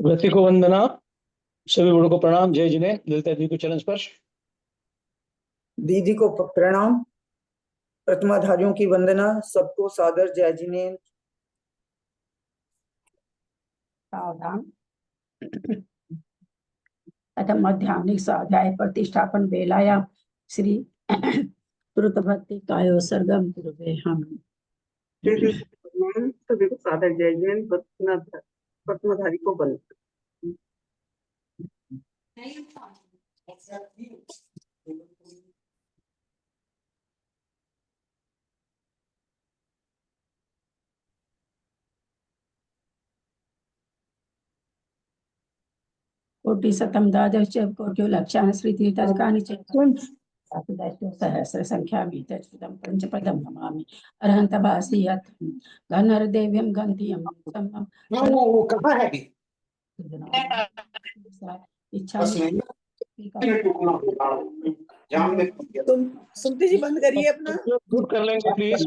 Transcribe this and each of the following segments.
व्यक्ति को वंदना, सभी बड़ों को प्रणाम। जय जिने। ललिता जी को चरण स्पर्श। दीदी को प्रणाम, प्रतिमाधारियों की वंदना, सबको सादर जय जिनेन्द्र। सावधान। अतः माध्यमिक स्वाध्याय प्रतिष्ठापन बेलायां श्री द्रुत भक्ति कायो सरगम गुरुवे हम। सभी को सादर जय जिनेन्द्र, प्रतिमाधारी को वंदना। कोटि शतम द्वादश कोट्यो लक्षान् श्री तीर्थकानि च सहस्र संख्या मीतम पंचपदम नमामि अरहंत भासीयत घनरदेव्यं गंधियं वो कहाँ है इच्छा तुम सुमति जी बंद करिए अपना, दूर कर लेंगे प्लीज।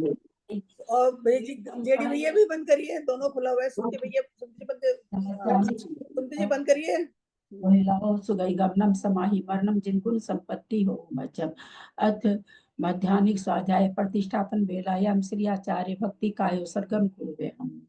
और जेडी भैया भी बंद करिए, दोनों खुला हुआ है। सुमति भैया, सुमति जी बंद करिए। महिलाओं सुगई गमनम समाहि मरणम जिनगुण संपत्ति हो मज्जम अथ माध्यानिक स्वाध्याय प्रतिष्ठापन बेलायाम श्री आचार्य भक्ति कायो सरगम कुरुवे हम।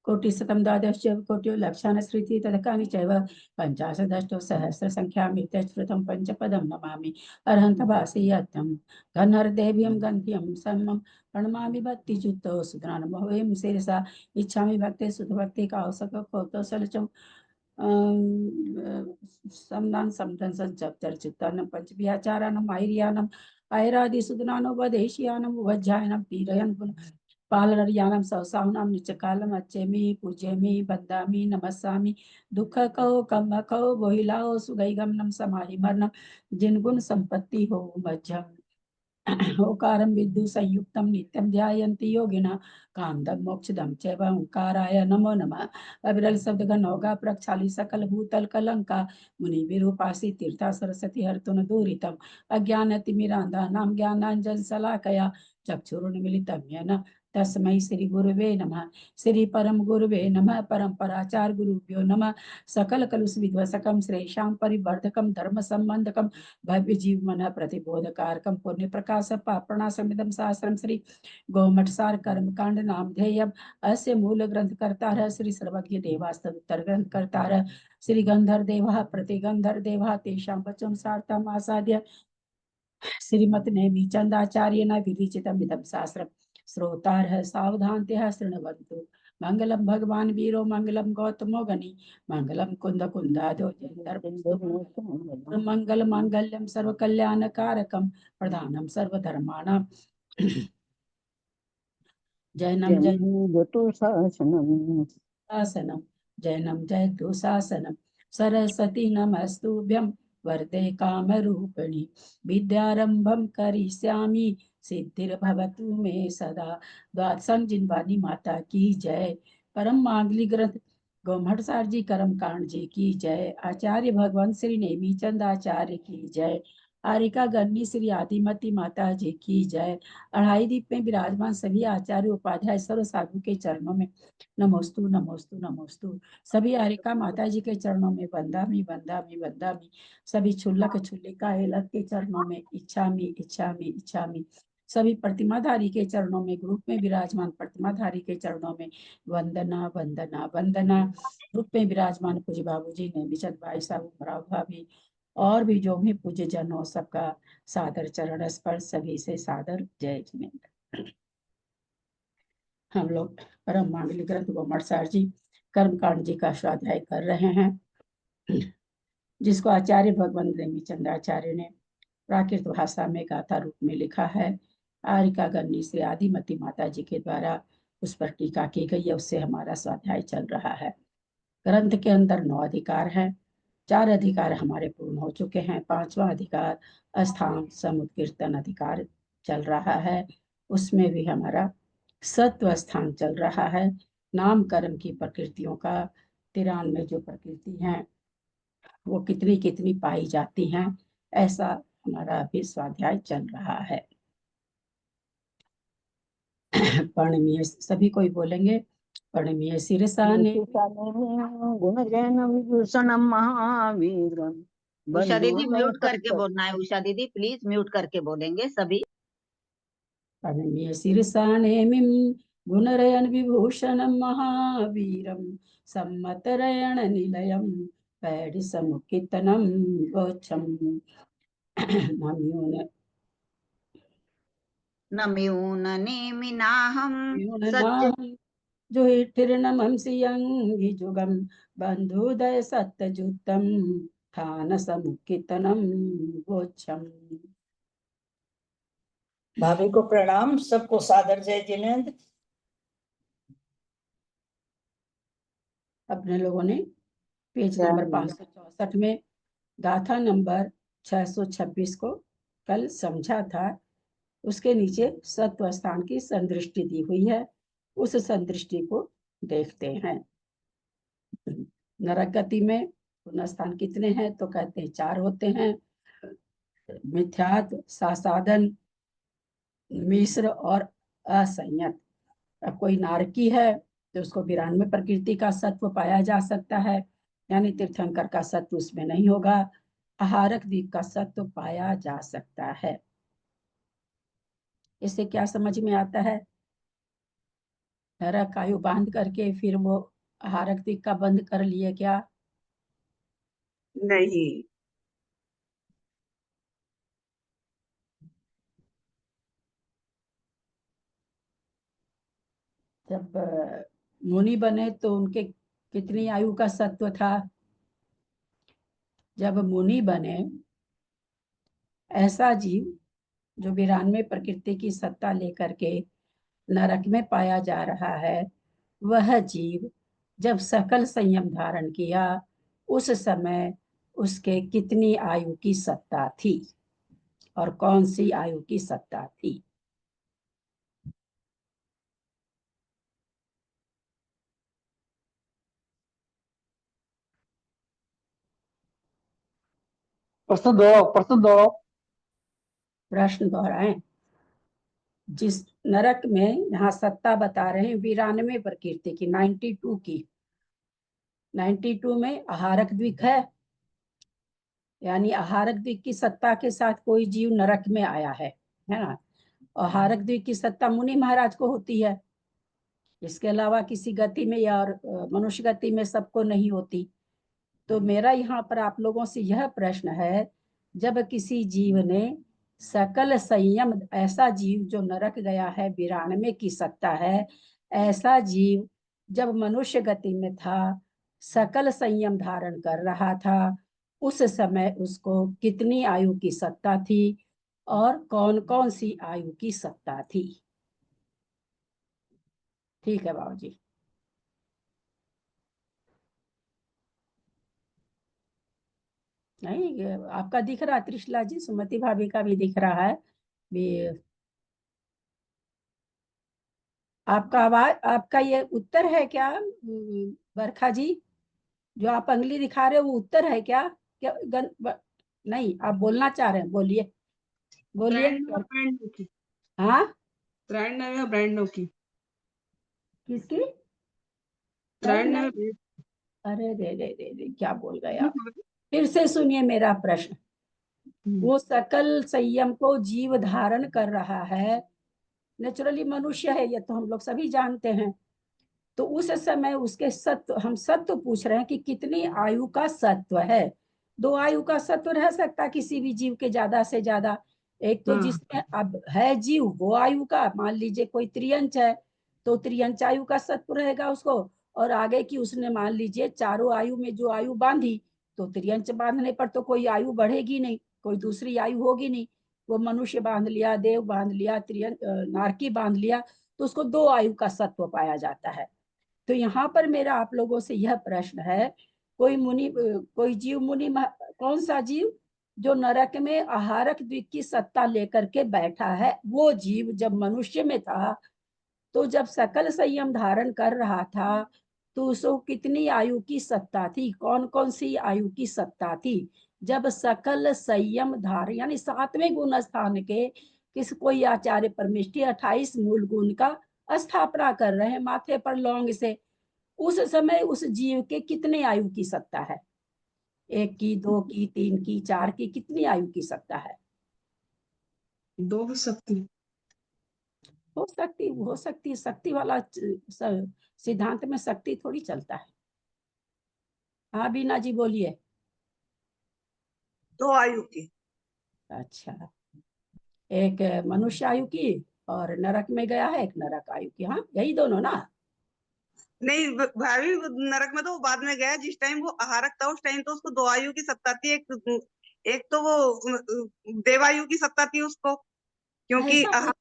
कोटिशतं द्वादश कोट्यो लक्षान् श्रुति तदकानि चैव पञ्चाशदष्टौ सहस्र संख्यामित श्रुतं पंचपदं नमामि अरहंत भासीयतं घनरदेव्यं गन्ध्यं सम्मं प्रणमामि भक्तियुक्तो सुधनानुभवें शिरसा इच्छामि भक्ते सुधभक्ति कौसक कौतोसलचं समदान समदन संचप्तर चित्तानं पंचव्याचारानं आयर्यानं आयरादि सुधनानुपदेशियानं वज्जायनं तीरयन् पालनर्यानं सौसाहुनां निचकालम अच्छेमि पूजेमि बंदामि नमस्सामि दुख कहो कम कहो बोहिलाओ सुगैगमनम समाहि मरणम जिनगुण संपत्ति हो मज्जम ओकारं विद्यु संयुक्तं नित्यं ध्यायन्ति योगिनः कामदं मोक्षदं चैव ओंकाराय नमो नमः। अविरल शब्द गणोगा प्रक्षाली सकल भूतल कलंका मुनि विरूपासी तीर्था सरस्वती हर्तुन दूरितम अज्ञानतिमिरान्धानां ज्ञानांजन शलाकया चक्षुरुन्मीलितं येन तस्मै श्री गुरुवे नमः। श्री परम गुरुवे नमः। परंपराचार गुरुभ्यो नमः। सकल कलुष विध्वसकम श्रेषां परिवर्धकम धर्म संबंधकम भव्य जीव मन प्रतिबोधकारकम पुण्य प्रकाश पापणासमिदं शास्त्रम श्री गोमठ सार कर्मकांड नामधेयम अस्य मूल ग्रंथ कर्ता श्री सर्वज्ञ देवास्तुत्तर ग्रंथ कर्ता श्री गंधर देवा प्रतिगंधर देवा तेषां वचन सार्थम आसाद्य श्रीमत नेमि चंदाचार्य न विरिचितम इदं शास्त्रम श्रोतारः सावधानतया शृण्वन्तु। मंगलम भगवान वीरो मंगलम गौतमो गणि मंगलम कुंद कुंदादो मंगल मांगल्यम सर्व कल्याण कारकम प्रधानम सर्वधर्माणां जैनम जयतु शासनम जैनम जयतु शासनम सरस्वती नमस्तुभ्यं वरदे कामरूपिणी विद्यारंभं करिष्यामि सिद्धिर्भवतु मे सदा। द्वादशं जिनवानी माता की जय। परम मांगलिक ग्रंथ गोमठ सार जी कर्म कांड जी की जय। आचार्य भगवान श्री नेमीचंद आचार्य की जय। आरिका गन्नी श्री आदिमती माता जी की जय। अढ़ाई दीप में विराजमान सभी आचार्य उपाध्याय सर्व साधु के चरणों में नमोस्तु नमोस्तु नमोस्तु। सभी आरिका माता जी के चरणों में बंदामी बंदामी बंदामी। सभी छुल्लक छुल्लिका एलक के चरणों में इच्छामी इच्छामी इच्छामी। सभी प्रतिमाधारी के चरणों में ग्रुप में विराजमान प्रतिमाधारी के चरणों में वंदना वंदना वंदना। ग्रुप में विराजमान पूज्य बाबूजी ने बिचत भाई साहब उमराव भाभी और भी जो भी पूज्य जन हो सबका सादर चरण स्पर्श। सभी से सादर जय जिनेन्द्र। हम लोग परम मांगलिक ग्रंथ गोमठ सार जी कर्मकांड जी का स्वाध्याय कर रहे हैं, जिसको आचार्य भगवान रेमीचंद्राचार्य ने प्राकृत भाषा में गाथा रूप में लिखा है। आरिका गन्नी श्री आदिमती माता जी के द्वारा उस पर टीका की गई है, उससे हमारा स्वाध्याय चल रहा है। ग्रंथ के अंदर 9 अधिकार हैं। 4 अधिकार हमारे पूर्ण हो चुके हैं। 5वां अधिकार अस्थान समुत्कीर्तन अधिकार चल रहा है, उसमें भी हमारा सत्व स्थान चल रहा है। नाम कर्म की प्रकृतियों का 93 जो प्रकृति हैं वो कितनी कितनी पाई जाती हैं, ऐसा हमारा अभी स्वाध्याय चल रहा है। पर्णमीय सभी कोई बोलेंगे। पर्णमीय शिरसाने गुणजैन विभूषणम महावीरम उषा दीदी म्यूट बंधुवर्ग करके बोलना है। उषा दीदी प्लीज म्यूट करके बोलेंगे सभी। पर्णमीय शिरसानेमिं गुणरयन विभूषणं महावीरं सम्मतरयण निलयं पैडिसमुत्कीर्तनं गोच्छम्। नम्यून नम्यून नेमिनाहं सत्य न्यूननाहं जुहिठिर्नमंसियंगि जुगम बंधुदय सत्यजुतम थान समुत्कीर्तनम गोच्छम्। भाभी को प्रणाम, सबको सादर जय जिनेंद्र। अपने लोगों ने पेज नंबर 564 में गाथा नंबर 626 को कल समझा था। उसके नीचे सत्व स्थान की संदृष्टि दी हुई है, उस संदृष्टि को देखते हैं। नरक गति में पुण्य स्थान कितने हैं, तो कहते हैं 4 होते हैं। मिथ्यात्व, सासाधन, मिश्र और असंयत। अब कोई नारकी है तो उसको 92 प्रकृति का सत्व पाया जा सकता है, यानी तीर्थंकर का सत्व उसमें नहीं होगा। आहारक द्वीप का सत्व पाया जा सकता है। इससे क्या समझ में आता है? नरक आयु बांध करके फिर वो आहारक द्वीप का बंद कर लिए क्या? नहीं। जब मुनि बने तो उनके कितनी आयु का सत्व था? जब मुनि बने, ऐसा जीव जो 92 प्रकृति की सत्ता लेकर के नरक में पाया जा रहा है, वह जीव जब सकल संयम धारण किया उस समय उसके कितनी आयु की सत्ता थी और कौन सी आयु की सत्ता थी? प्रश्न दोहराओ। प्रश्न दोहराएं। जिस नरक में यहाँ सत्ता बता रहे हैं 92 प्रकृति की, 92 की, 92 में आहारक द्वीप है, यानी आहारक द्वीप की सत्ता के साथ कोई जीव नरक में आया है ना। आहारक द्वीप की सत्ता मुनि महाराज को होती है, इसके अलावा किसी गति में या और मनुष्य गति में सबको नहीं होती। तो मेरा यहाँ पर आप लोगों से यह प्रश्न है, जब किसी जीव ने सकल संयम, ऐसा जीव जो नरक गया है 92 की सत्ता है, ऐसा जीव जब मनुष्य गति में था, सकल संयम धारण कर रहा था, उस समय उसको कितनी आयु की सत्ता थी और कौन कौन सी आयु की सत्ता थी? ठीक है बाबू जी। नहीं, ये आपका दिख रहा है त्रिशला जी, सुमति भाभी का भी दिख रहा है भी। आपका आवाज, आपका ये उत्तर है क्या बरखा जी? जो आप अंगली दिखा रहे हो वो उत्तर है क्या? नहीं, आप बोलना चाह रहे हैं, बोलिए बोलिए। हाँ, 93 की। किसकी? 93। अरे रे, क्या बोल गए आप? फिर से सुनिए मेरा प्रश्न। वो सकल संयम को जीव धारण कर रहा है, नेचुरली मनुष्य है, ये तो हम लोग सभी जानते हैं। तो उस समय उसके सत्व, हम सत्व पूछ रहे हैं कि कितनी आयु का सत्व है। 2 आयु का सत्व रह सकता किसी भी जीव के, ज्यादा से ज्यादा। एक तो जिसमें अब है जीव वो आयु का, मान लीजिए कोई त्रियंच है तो त्रियंच आयु का सत्व रहेगा उसको, और आगे की उसने मान लीजिए चारों आयु में जो आयु बांधी, तो त्रियंच बांधने पर तो कोई आयु बढ़ेगी नहीं, कोई दूसरी आयु होगी नहीं। वो मनुष्य बांध लिया, देव बांध लिया, त्रियंच नारकी बांध लिया, तो उसको 2 आयु का सत्व पाया जाता है। तो यहाँ पर मेरा आप लोगों से यह प्रश्न है कोई जीव मुनि कौन सा जीव जो नरक में आहारक द्विक की सत्ता लेकर के बैठा है, वो जीव जब मनुष्य में था तो जब सकल संयम धारण कर रहा था तो उसको कितनी आयु की सत्ता थी? कौन कौन सी आयु की सत्ता थी जब सकल संयम धारण, यानी 7वें गुण स्थान के किस कोई आचार्य परमेष्टि 28 मूल गुण का स्थापना कर रहे हैं माथे पर लौंग से, उस समय उस जीव के कितने आयु की सत्ता है? 1 की, 2 की, 3 की, 4 की, कितनी आयु की सत्ता है? 2 हो सकती। हो सकती शक्ति वाला सिद्धांत में शक्ति थोड़ी चलता है। हाँ बीना जी बोलिए। 2 आयु की। अच्छा, एक मनुष्य आयु की और नरक में गया है एक नरक आयु की। हाँ यही दोनों ना? नहीं भाभी, नरक में तो वो बाद में गया, जिस टाइम वो आहारक था उस टाइम तो उसको 2 आयु की सत्ता थी। एक तो वो देवायु की सत्ता थी उसको, क्योंकि ऐसा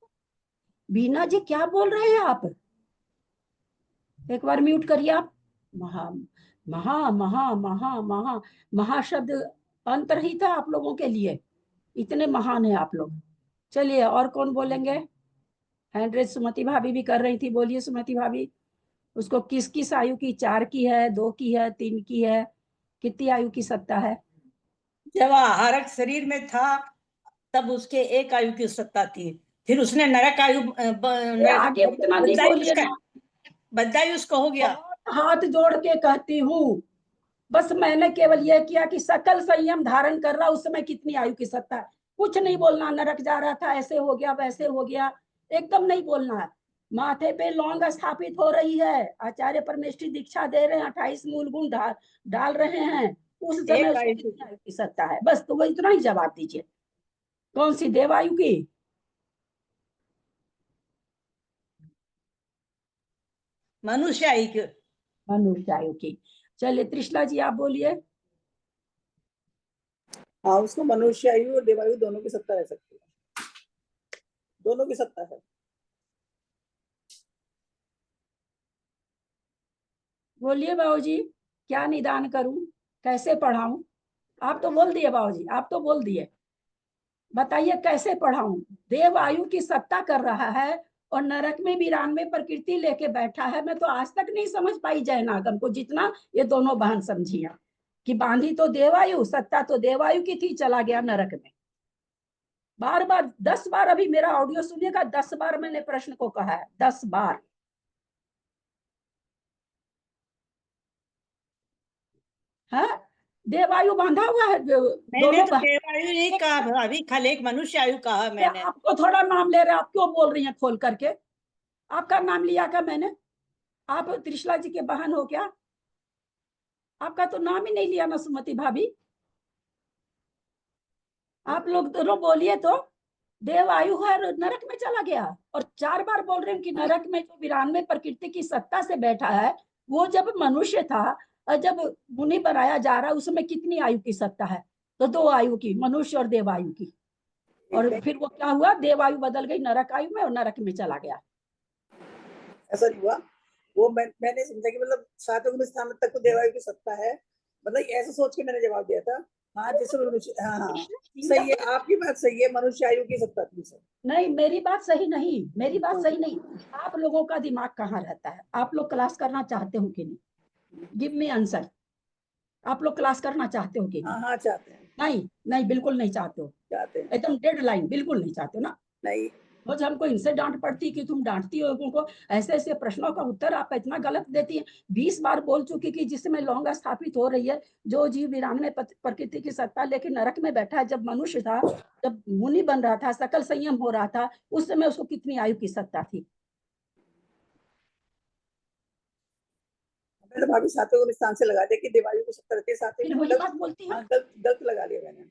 बीना जी क्या बोल रहे हैं आप? एक बार म्यूट करिए आप। महा महा महा महा महा महा शब्द अंतरहित है आप लोगों के लिए, इतने महान है आप लोग। चलिए और कौन बोलेंगे? हैंड रेज सुमति भाभी भी कर रही थी, बोलिए सुमति भाभी। उसको किस किस आयु की? 4 की है, 2 की है, 3 की है, कितनी आयु की सत्ता है? जब आहारक शरीर में था तब उसके 1 आयु की सत्ता थी, फिर उसने नरक आयु आगे उतना नहीं बोलिए ना, बद्दायुष का हो गया। हाथ जोड़ के कहती हूँ, बस मैंने केवल यह किया कि सकल संयम धारण कर रहा, उस समय कितनी आयु की सत्ता है, कुछ नहीं बोलना। नरक जा रहा था, ऐसे हो गया वैसे हो गया, एकदम नहीं बोलना है। माथे पे लौंग स्थापित हो रही है, आचार्य परमेष्टि दीक्षा दे रहे हैं, 28 मूल गुण डाल रहे हैं, उस समय उसको कितनी आयु की सत्ता है? बस तो वो इतना ही जवाब दीजिए। कौन सी देवायु की? मनुष्य आयु की। मनुष्य आयु की। चलिए त्रिशला जी आप बोलिए। हाँ, उसको मनुष्य आयु और देवायु दोनों की सत्ता रह सकती है, दोनों की सत्ता है। बोलिए बाबूजी, क्या निदान करूं, कैसे पढ़ाऊं? आप तो बोल दिए बाबूजी, आप तो बोल दिए, बताइए कैसे पढ़ाऊं? देव आयु की सत्ता कर रहा है और नरक में 92 प्रकृति लेके बैठा है। मैं तो आज तक नहीं समझ पाई जयनागम को, जितना ये दोनों बहन समझी है कि बांधी तो देवायु, सत्ता तो देवायु की थी, चला गया नरक में। बार बार 10 बार, अभी मेरा ऑडियो सुनिएगा, 10 बार मैंने प्रश्न को कहा है, 10 बार। है देवायु बांधा हुआ है मैंने तो देवायु नहीं कहा, अभी खाली एक मनुष्य आयु कहा मैंने। आपको थोड़ा नाम ले रहे, आप क्यों बोल रही हैं खोल करके? आपका नाम लिया क्या मैंने? आप त्रिशला जी के बहन हो क्या? आपका तो नाम ही नहीं लिया ना सुमति भाभी। आप लोग दोनों बोलिए तो। देव आयु है और नरक में चला गया, और 4 बार बोल रहे हैं कि नरक में जो 92 प्रकृति की सत्ता से बैठा है, वो जब मनुष्य था और जब मुनि बनाया जा रहा है, उसमें कितनी आयु की सत्ता है? तो 2 आयु की, मनुष्य और देवायु की। और फिर वो क्या हुआ? देवायु बदल गई नरक आयु में और नरक में चला गया। ऐसा नहीं हुआ, वो मैंने समझा कि मतलब 7वें स्थान तक तो देवायु की सत्ता है, मतलब ऐसा सोच के मैंने जवाब दिया था। हाँ जैसे मनुष्य, हाँ हाँ सही है, आपकी बात सही है, मनुष्य आयु की सत्ता थी सर। नहीं, मेरी बात सही नहीं, मेरी बात सही नहीं। आप लोगों का दिमाग कहाँ रहता है? आप लोग क्लास करना चाहते हो कि नहीं? Give me answer. आप लोग क्लास करना चाहते हो कि नहीं? हाँ हाँ चाहते हैं। नहीं नहीं, बिल्कुल नहीं चाहते हो, चाहते हैं। एकदम डेड लाइन, बिल्कुल नहीं चाहते हो ना? नहीं, रोज हमको इनसे डांट पड़ती कि तुम डांटती हो लोगों को, ऐसे ऐसे प्रश्नों का उत्तर आप इतना गलत देती है। 20 बार बोल चुकी कि जिसमें लौंग स्थापित हो रही है, जो जीव 92 प्रकृति की सत्ता लेके नरक में बैठा है, जब मनुष्य था, जब मुनि बन रहा था, सकल संयम हो रहा था, उस समय उसको कितनी आयु की सत्ता थी? मैंने भाभी 7वें स्थान से लगा दिया कि देवायु की सत्ता रहती है, 7वें फिर वही बात बोलती है। हाँ, गलत लगा लिया मैंने।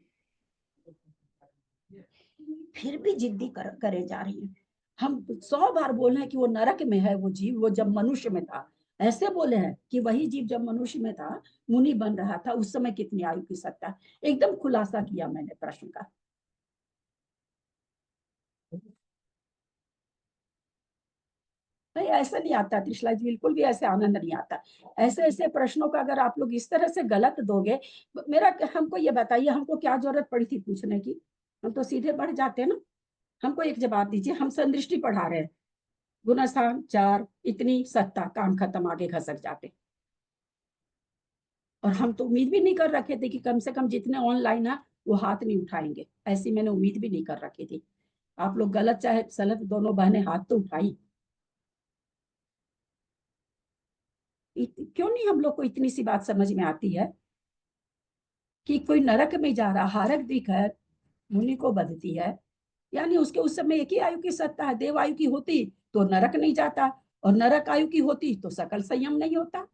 फिर भी जिद्दी करे जा रही है। हम 100 बार बोले हैं कि वो नरक में है वो जीव, वो जब मनुष्य में था। ऐसे बोले हैं कि वही जीव जब मनुष्य में था, मुनि बन रहा था, उस समय कितनी आयु की सत्ता? एकदम खुलासा किया मैंने प्रश्न का। नहीं, ऐसा नहीं आता त्रिशला जी, बिल्कुल भी ऐसे आनंद नहीं आता। ऐसे ऐसे प्रश्नों का अगर आप लोग इस तरह से गलत दोगे, मेरा हमको ये बताइए, हमको क्या जरूरत पड़ी थी पूछने की? हम तो सीधे बढ़ जाते ना। हमको एक जवाब दीजिए, हम संदृष्टि पढ़ा रहे हैं, गुणस्थान 4, इतनी सत्ता, काम खत्म, आगे खसक जाते। और हम तो उम्मीद भी नहीं कर रखे थे कि कम से कम जितने ऑनलाइन है वो हाथ नहीं उठाएंगे, ऐसी मैंने उम्मीद भी नहीं कर रखी थी। आप लोग गलत चाहे सलत, दोनों बहनें हाथ तो उठाई। क्यों नहीं हम लोग को इतनी सी बात समझ में आती है कि कोई नरक में जा रहा, हारक दिखकर मुनि को बधती है, यानी उसके उस समय एक ही आयु की सत्ता है। देव आयु की होती तो नरक नहीं जाता, और नरक आयु की होती तो सकल संयम नहीं होता।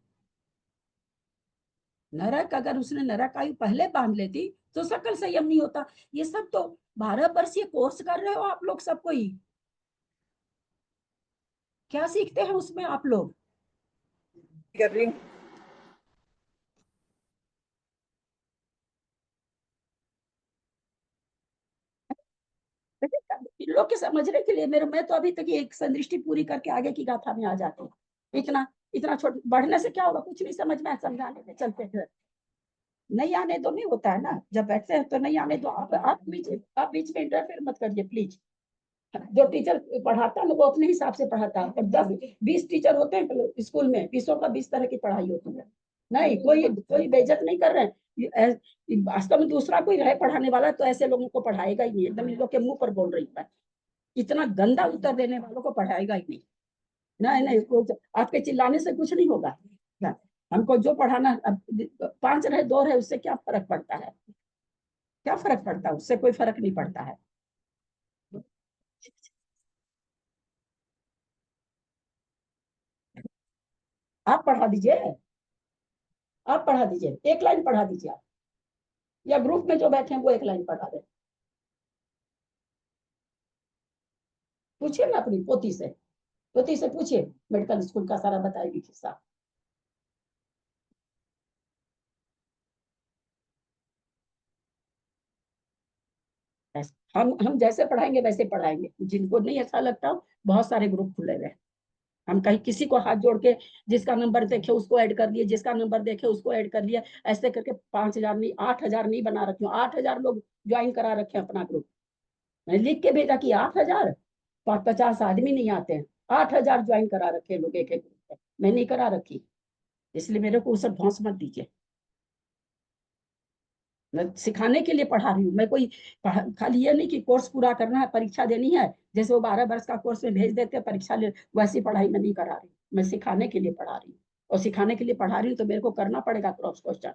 नरक, अगर उसने नरक आयु पहले बांध लेती तो सकल संयम नहीं होता। ये सब तो 12 वर्षीय कोर्स कर रहे हो आप लोग, सब कोई क्या सीखते हैं उसमें आप लोग? कर रही हूँ। इन लोग के समझने के लिए मेरे, मैं तो अभी तक ये एक संदृष्टि पूरी करके आगे की गाथा में आ जाती हूँ। इतना इतना छोटे बढ़ने से क्या होगा? कुछ नहीं समझ में, समझाने में चलते फिर नहीं आने दो, नहीं होता है ना। जब बैठते हैं तो नहीं आने दो। आप बीच में इंटरफेयर मत करिए प्लीज। जो टीचर पढ़ाता है वो अपने हिसाब से पढ़ाता है, पर 10-20 टीचर होते हैं स्कूल में, 20 का 20 तरह की पढ़ाई होती है। नहीं, कोई कोई बेइज्जत नहीं कर रहे हैं। वास्तव में दूसरा कोई रहे पढ़ाने वाला तो ऐसे लोगों को पढ़ाएगा ही नहीं। एकदम इन लोग के मुंह पर बोल रही है, इतना गंदा उत्तर देने वालों को पढ़ाएगा ही नहीं। नहीं नहीं, आपके चिल्लाने से कुछ नहीं होगा ना। हमको जो पढ़ाना, 5 रहे 2 रहे, उससे क्या फर्क पड़ता है? क्या फर्क पड़ता है? उससे कोई फर्क नहीं पड़ता है। आप पढ़ा दीजिए, आप पढ़ा दीजिए, एक लाइन पढ़ा दीजिए आप, या ग्रुप में जो बैठे हैं वो एक लाइन पढ़ा दे। पूछिए ना अपनी पोती से पूछिए, मेडिकल स्कूल का सारा बताएगी किस्सा। हम जैसे पढ़ाएंगे वैसे पढ़ाएंगे। जिनको नहीं अच्छा लगता, बहुत सारे ग्रुप खुले हुए हैं। हम कहीं किसी को हाथ जोड़ के, जिसका नंबर देखे उसको ऐड कर लिए, जिसका नंबर देखे उसको ऐड कर लिया, ऐसे करके 5,000 नहीं, 8,000 नहीं बना रखे हो। 8,000 लोग ज्वाइन करा रखे हैं अपना ग्रुप। मैंने लिख के भेजा कि 8,000, 50 आदमी नहीं आते हैं। 8,000 ज्वाइन करा रखे लोग एक एक ग्रुप में। मैं नहीं करा रखी, इसलिए मेरे को सब भौंस मत दीजिए। मैं सिखाने के लिए पढ़ा रही हूँ। मैं कोई खाली ये नहीं कि कोर्स पूरा करना है, परीक्षा देनी है, जैसे वो 12 वर्ष का कोर्स में भेज देते हैं परीक्षा ले, वैसी पढ़ाई मैं नहीं करा रही। मैं सिखाने के लिए पढ़ा रही हूँ, और सिखाने के लिए पढ़ा रही हूँ तो मेरे को करना पड़ेगा क्रॉस क्वेश्चन।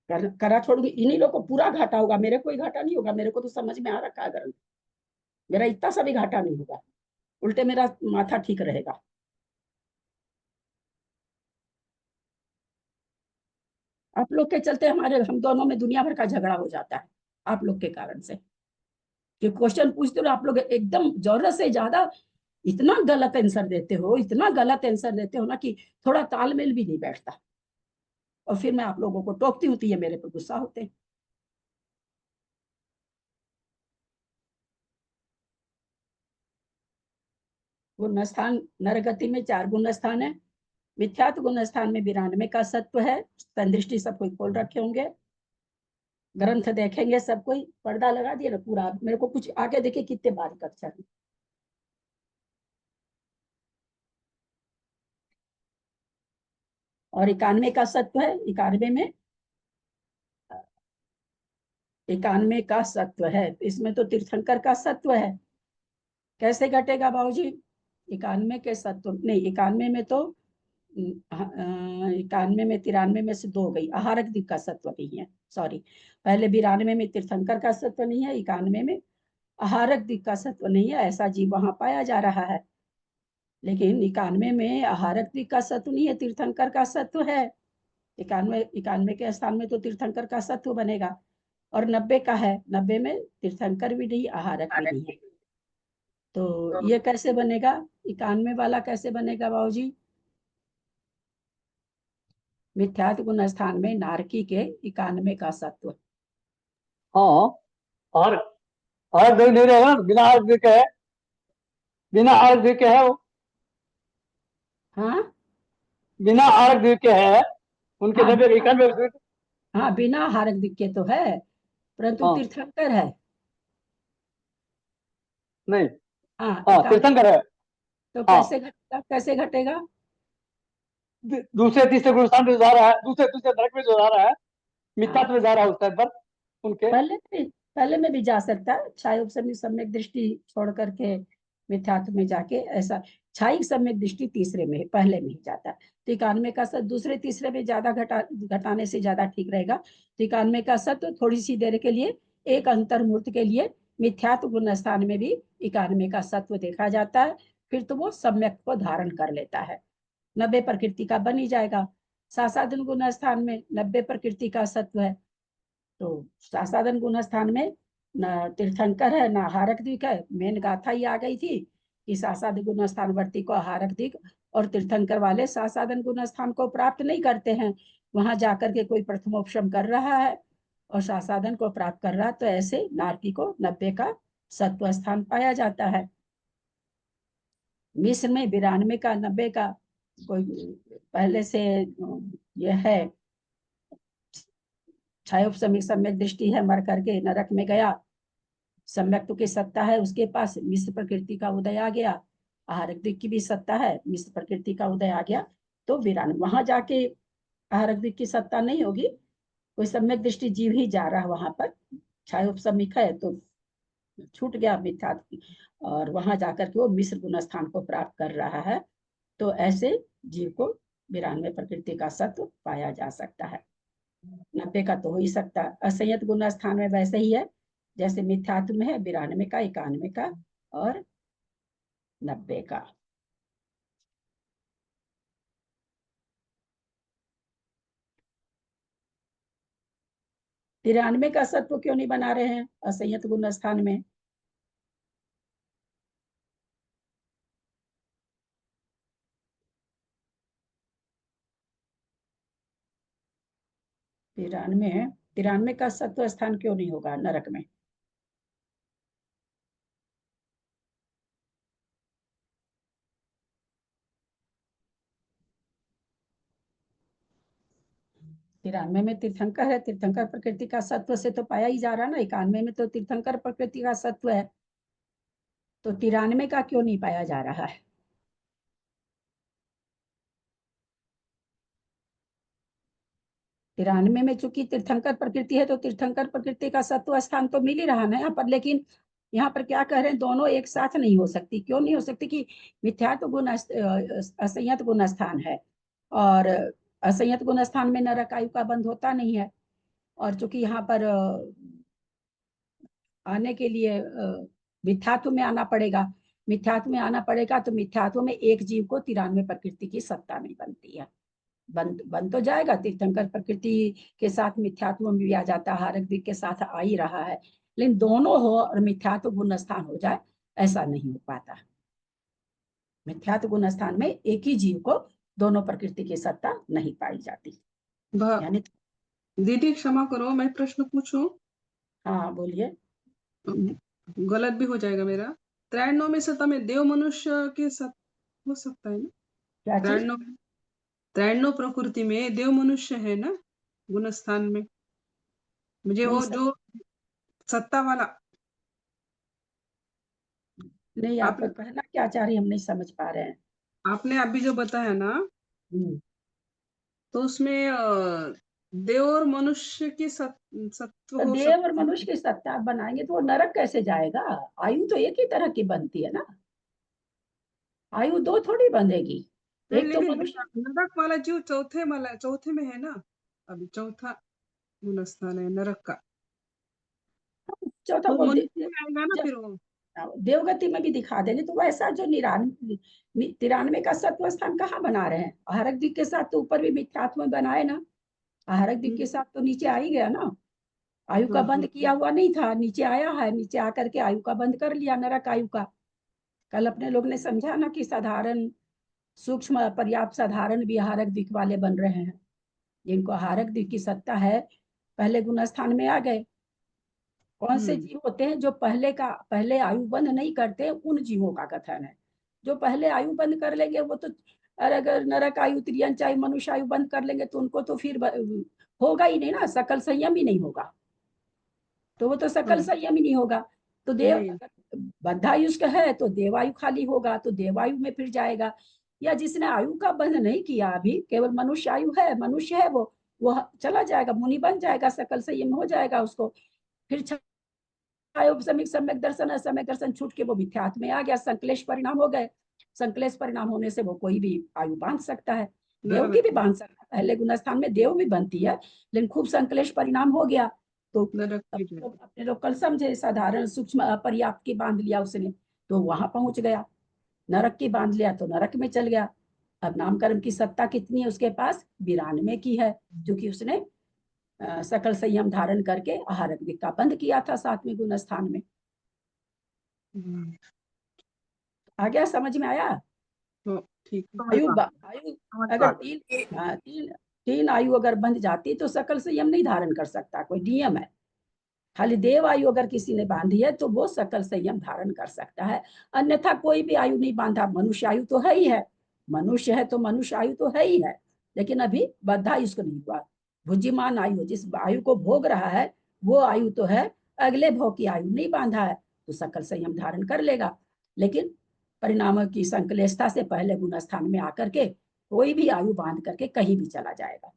करा छोड़ इन्हीं लोग को पूरा घाटा होगा, मेरे कोई घाटा नहीं होगा। मेरे को तो समझ में आ रखा है अगर, मेरा इतना सा भी घाटा नहीं होगा, उल्टे मेरा माथा ठीक रहेगा। आप लोग के चलते हम दोनों में दुनिया भर का झगड़ा हो जाता है, आप लोग के कारण से। कि क्वेश्चन पूछते हो आप लोग एकदम जरूरत से ज्यादा इतना गलत आंसर देते हो, इतना गलत आंसर देते हो ना कि थोड़ा तालमेल भी नहीं बैठता। और फिर मैं आप लोगों को टोकती हूँ तो ये मेरे पर गुस्सा होते हैं। गुण स्थान नरगति में 4 गुण स्थान है। मिथ्यात्व गुण स्थान में 92 का सत्व है। संदृष्टि सब कोई खोल रखे होंगे, ग्रंथ देखेंगे सब कोई। पर्दा लगा दिए ना पूरा, मेरे को कुछ आगे देखिए कितने बारीक अक्षर है। और 91 का सत्व है। 91 का सत्व है, इसमें तो तीर्थंकर का सत्व है। कैसे घटेगा बाबूजी? 91 के सत्व नहीं, 91 में तो 91 में 93 में से 2 हो गई। आहारक दिक का सत्व नहीं है, सॉरी। पहले 92 में तीर्थंकर का सत्व नहीं है, 91 में आहारक दिक का सत्व नहीं है, ऐसा जीव वहां पाया जा रहा है। लेकिन 91 में आहारक दिक का सत्व नहीं है, तीर्थंकर का सत्व है। 91 के स्थान में तो तीर्थंकर का सत्व बनेगा। और 90 का है, 90 में तीर्थंकर भी नहीं, आहारक भी नहीं है। तो ये कैसे बनेगा? 91 वाला कैसे बनेगा बाबूजी? मिथ्यात्व गुण स्थान में नारकी के 91 का सत्व, हाँ आर आर देख नहीं रहेगा ना, बिना आर देख के है, बिना आर देख के है वो, हाँ बिना आर देख के है उनके हाँ 90 91। हाँ, बिना हारक दिख के तो है, परंतु हाँ तीर्थंकर है। नहीं, हाँ, हाँ 91। तीर्थंकर है। तो हाँ कैसे घटेगा, कैसे घटेगा? दूसरे तीसरे गुरु स्थान पे जा रहा है, दूसरे तीसरे नरक में जो जा रहा है, मिथ्यात्व में जा रहा है उस टाइम पर उनके। पहले में भी जा सकता है, क्षायोग सम्यक दृष्टि छोड़ करके मिथ्यात्व में जाके, ऐसा क्षायिक सम्यक दृष्टि तीसरे में, पहले में ही जाता है। तो 91 का सत्व दूसरे तीसरे में ज्यादा घटाने से ज्यादा ठीक रहेगा। तो 91 का सत्व थोड़ी सी देर के लिए, एक अंतर्मुहूर्त के लिए मिथ्यात्व गुण स्थान में भी 91 का सत्व देखा जाता है, फिर तो वो सम्यक को धारण कर लेता है, 90 प्रकृति का बन ही जाएगा। सासाधन गुण स्थान में 90 प्रकृति का सत्व है, तो सासाधन गुण स्थान में न तीर्थंकर है न हारक दिक है। मेन गाथा ही आ गई थी कि सासाधन गुण स्थान वर्ती को हारक दिक, और तीर्थंकर वाले सासाधन गुण स्थान को प्राप्त नहीं करते हैं, वहां जाकर के कोई प्रथमोपशम कर रहा है और सासाधन को प्राप्त कर रहा है, तो ऐसे नारकी को 90 का सत्व स्थान पाया जाता है। मिस्र में 92 का 90 का कोई पहले से यह है, क्षायोग सम्यक दृष्टि है, मर करके नरक में गया, सम्यक्त्व की सत्ता है उसके पास, मिश्र प्रकृति का उदय आ गया, आहारक दिक की भी सत्ता है, मिश्र प्रकृति का उदय आ गया, तो वीरान वहां जाके आहारक दिक की सत्ता नहीं होगी, कोई सम्यक दृष्टि जीव ही जा रहा है वहां पर, क्षायोपसमिक है तो छूट गया मिथ्यात्व, और वहां जाकर के वो मिश्र गुण स्थान को प्राप्त कर रहा है, तो ऐसे जीव को 92 प्रकृति का सत्व पाया जा सकता है। 90 का तो हो ही सकता है। असंयत गुण स्थान में वैसे ही है, जैसे मिथ्यात्व में है 92 का, 91 का और 90 का। तिरानवे का सत्व क्यों नहीं बना रहे हैं असंयत गुण स्थान में? तिरानवे का सत्व स्थान क्यों नहीं होगा नरक में? तिरानवे में तीर्थंकर है, तीर्थंकर प्रकृति का सत्व से तो पाया ही जा रहा है ना, 91 में तो तीर्थंकर प्रकृति का सत्व है, तो 93 का क्यों नहीं पाया जा रहा है? तिरानवे में चूंकि तीर्थंकर प्रकृति है, तो तीर्थंकर प्रकृति का सत्व स्थान तो मिल ही रहा ना यहाँ पर, लेकिन यहाँ पर क्या कह रहे हैं, दोनों एक साथ नहीं हो सकती। क्यों नहीं हो सकती? कि मिथ्यात्व गुण असंयत गुण स्थान है, और असंयत गुण स्थान में नरक आयु का बंध होता नहीं है, और चूंकि यहाँ पर आने के लिए मिथ्यात्व में आना पड़ेगा, मिथ्यात्व में आना पड़ेगा, तो मिथ्यात्व में एक जीव को 93 प्रकृति की सत्ता नहीं बनती है। बन तो जाएगा, तीर्थंकर प्रकृति के साथ मिथ्यात्व में भी आ जाता है, हारक दिक के साथ आ ही रहा है, लेकिन दोनों हो और मिथ्यात्व गुण स्थान हो जाए, ऐसा नहीं हो पाता। मिथ्यात्व गुण स्थान में एक ही जीव को दोनों प्रकृति की सत्ता नहीं पाई जाती। यानी दीदी क्षमा करो, मैं प्रश्न पूछूं? हाँ बोलिए। गलत भी हो जाएगा मेरा। 93 में सत्ता में देव मनुष्य के साथ हो सकता है ना? क्या चीज? 93 प्रकृति में देव मनुष्य है ना गुण स्थान में? मुझे वो जो सत्ता वाला नहीं, आपका कहना क्या चाह रही हम नहीं समझ पा रहे हैं। आपने अभी जो बताया ना, तो उसमें देव और मनुष्य की सत्व तो हो देव और मनुष्य की सत्ता आप बनाएंगे तो वो नरक कैसे जाएगा? आयु तो एक ही तरह की बनती है ना, आयु दो थोड़ी बंधेगी। एक तो मनुष्य, नरक वाला जीव चौथे में है ना, अभी चौथा गुण स्थान है नरक का, चौथा तो वो मनुष्य में आएगा ना फिर वो। देवगति में भी दिखा देंगे, तो वैसा जो 93 का सत्व स्थान कहाँ बना रहे हैं? आहारक दिक के साथ तो ऊपर भी मिथ्यात्व में बनाए ना, आहारक दिक के साथ तो नीचे आ ही गया ना, आयु का बंद किया हुआ नहीं था, नीचे आया है, नीचे आकर के आयु का बंद कर लिया, नरक आयु का। कल अपने लोग ने समझा ना कि साधारण सूक्ष्म पर्याप्त साधारण भी आहारक दिक वाले बन रहे हैं, जिनको आहारक दिक की सत्ता है, पहले गुण स्थान में आ गए, कौन से जीव होते हैं जो पहले आयु बंद नहीं करते, उन जीवों का कथन है। जो पहले आयु बंद कर लेंगे वो तो, अगर नरक आयु, त्रियंच आयु, मनुष्य आयु बंद कर लेंगे तो उनको तो फिर होगा ही नहीं ना, सकल संयम ही नहीं होगा, तो वो तो सकल संयम ही नहीं होगा। तो नहीं। बद्धायुष्क है तो देवायु खाली होगा, तो देवायु में फिर जाएगा। या जिसने आयु का बंध नहीं किया, अभी केवल मनुष्य आयु है, मनुष्य है, वो चला जाएगा, मुनि बन जाएगा, सकल संयम हो जाएगा उसको। फिर सम्यक सम्यक दर्शन, असम्यक दर्शन छूट के वो मिथ्यात्व में आ गया, संकलेश परिणाम हो गए। संकलेश परिणाम होने से वो कोई भी आयु बांध सकता है, देव की भी बांध सकता है। पहले गुणस्थान में देव भी बनती है, लेकिन खूब संकलेश परिणाम हो गया तो अपने लोग कल समझे, साधारण सूक्ष्म अपर्याप्त की बांध लिया उसने, तो वहां पहुंच गया। नरक की बांध लिया तो नरक में चल गया। अब नामकर्म की सत्ता कितनी है उसके पास? 92 की है, क्योंकि उसने सकल संयम धारण करके आहार का बंद किया था 7वें गुण स्थान में। आ गया, समझ में आया? ठीक है। आयु अगर तीन आयु अगर बंध जाती तो सकल संयम नहीं धारण कर सकता, कोई नियम है। खाली देव आयु अगर किसी ने बांधी है तो वो सकल संयम धारण कर सकता है, अन्यथा कोई भी आयु नहीं बांधा। मनुष्य आयु तो है ही है, मनुष्य है तो मनुष्य आयु तो है ही है, लेकिन अभी बद्धा इसको नहीं हुआ। भुजिमान आयु, जिस आयु को भोग रहा है वो आयु तो है, अगले भोग की आयु नहीं बांधा है, तो सकल संयम धारण कर लेगा। लेकिन परिणामों की संकलेशता से पहले गुण स्थान में आकर के कोई भी आयु बांध करके कहीं भी चला जाएगा।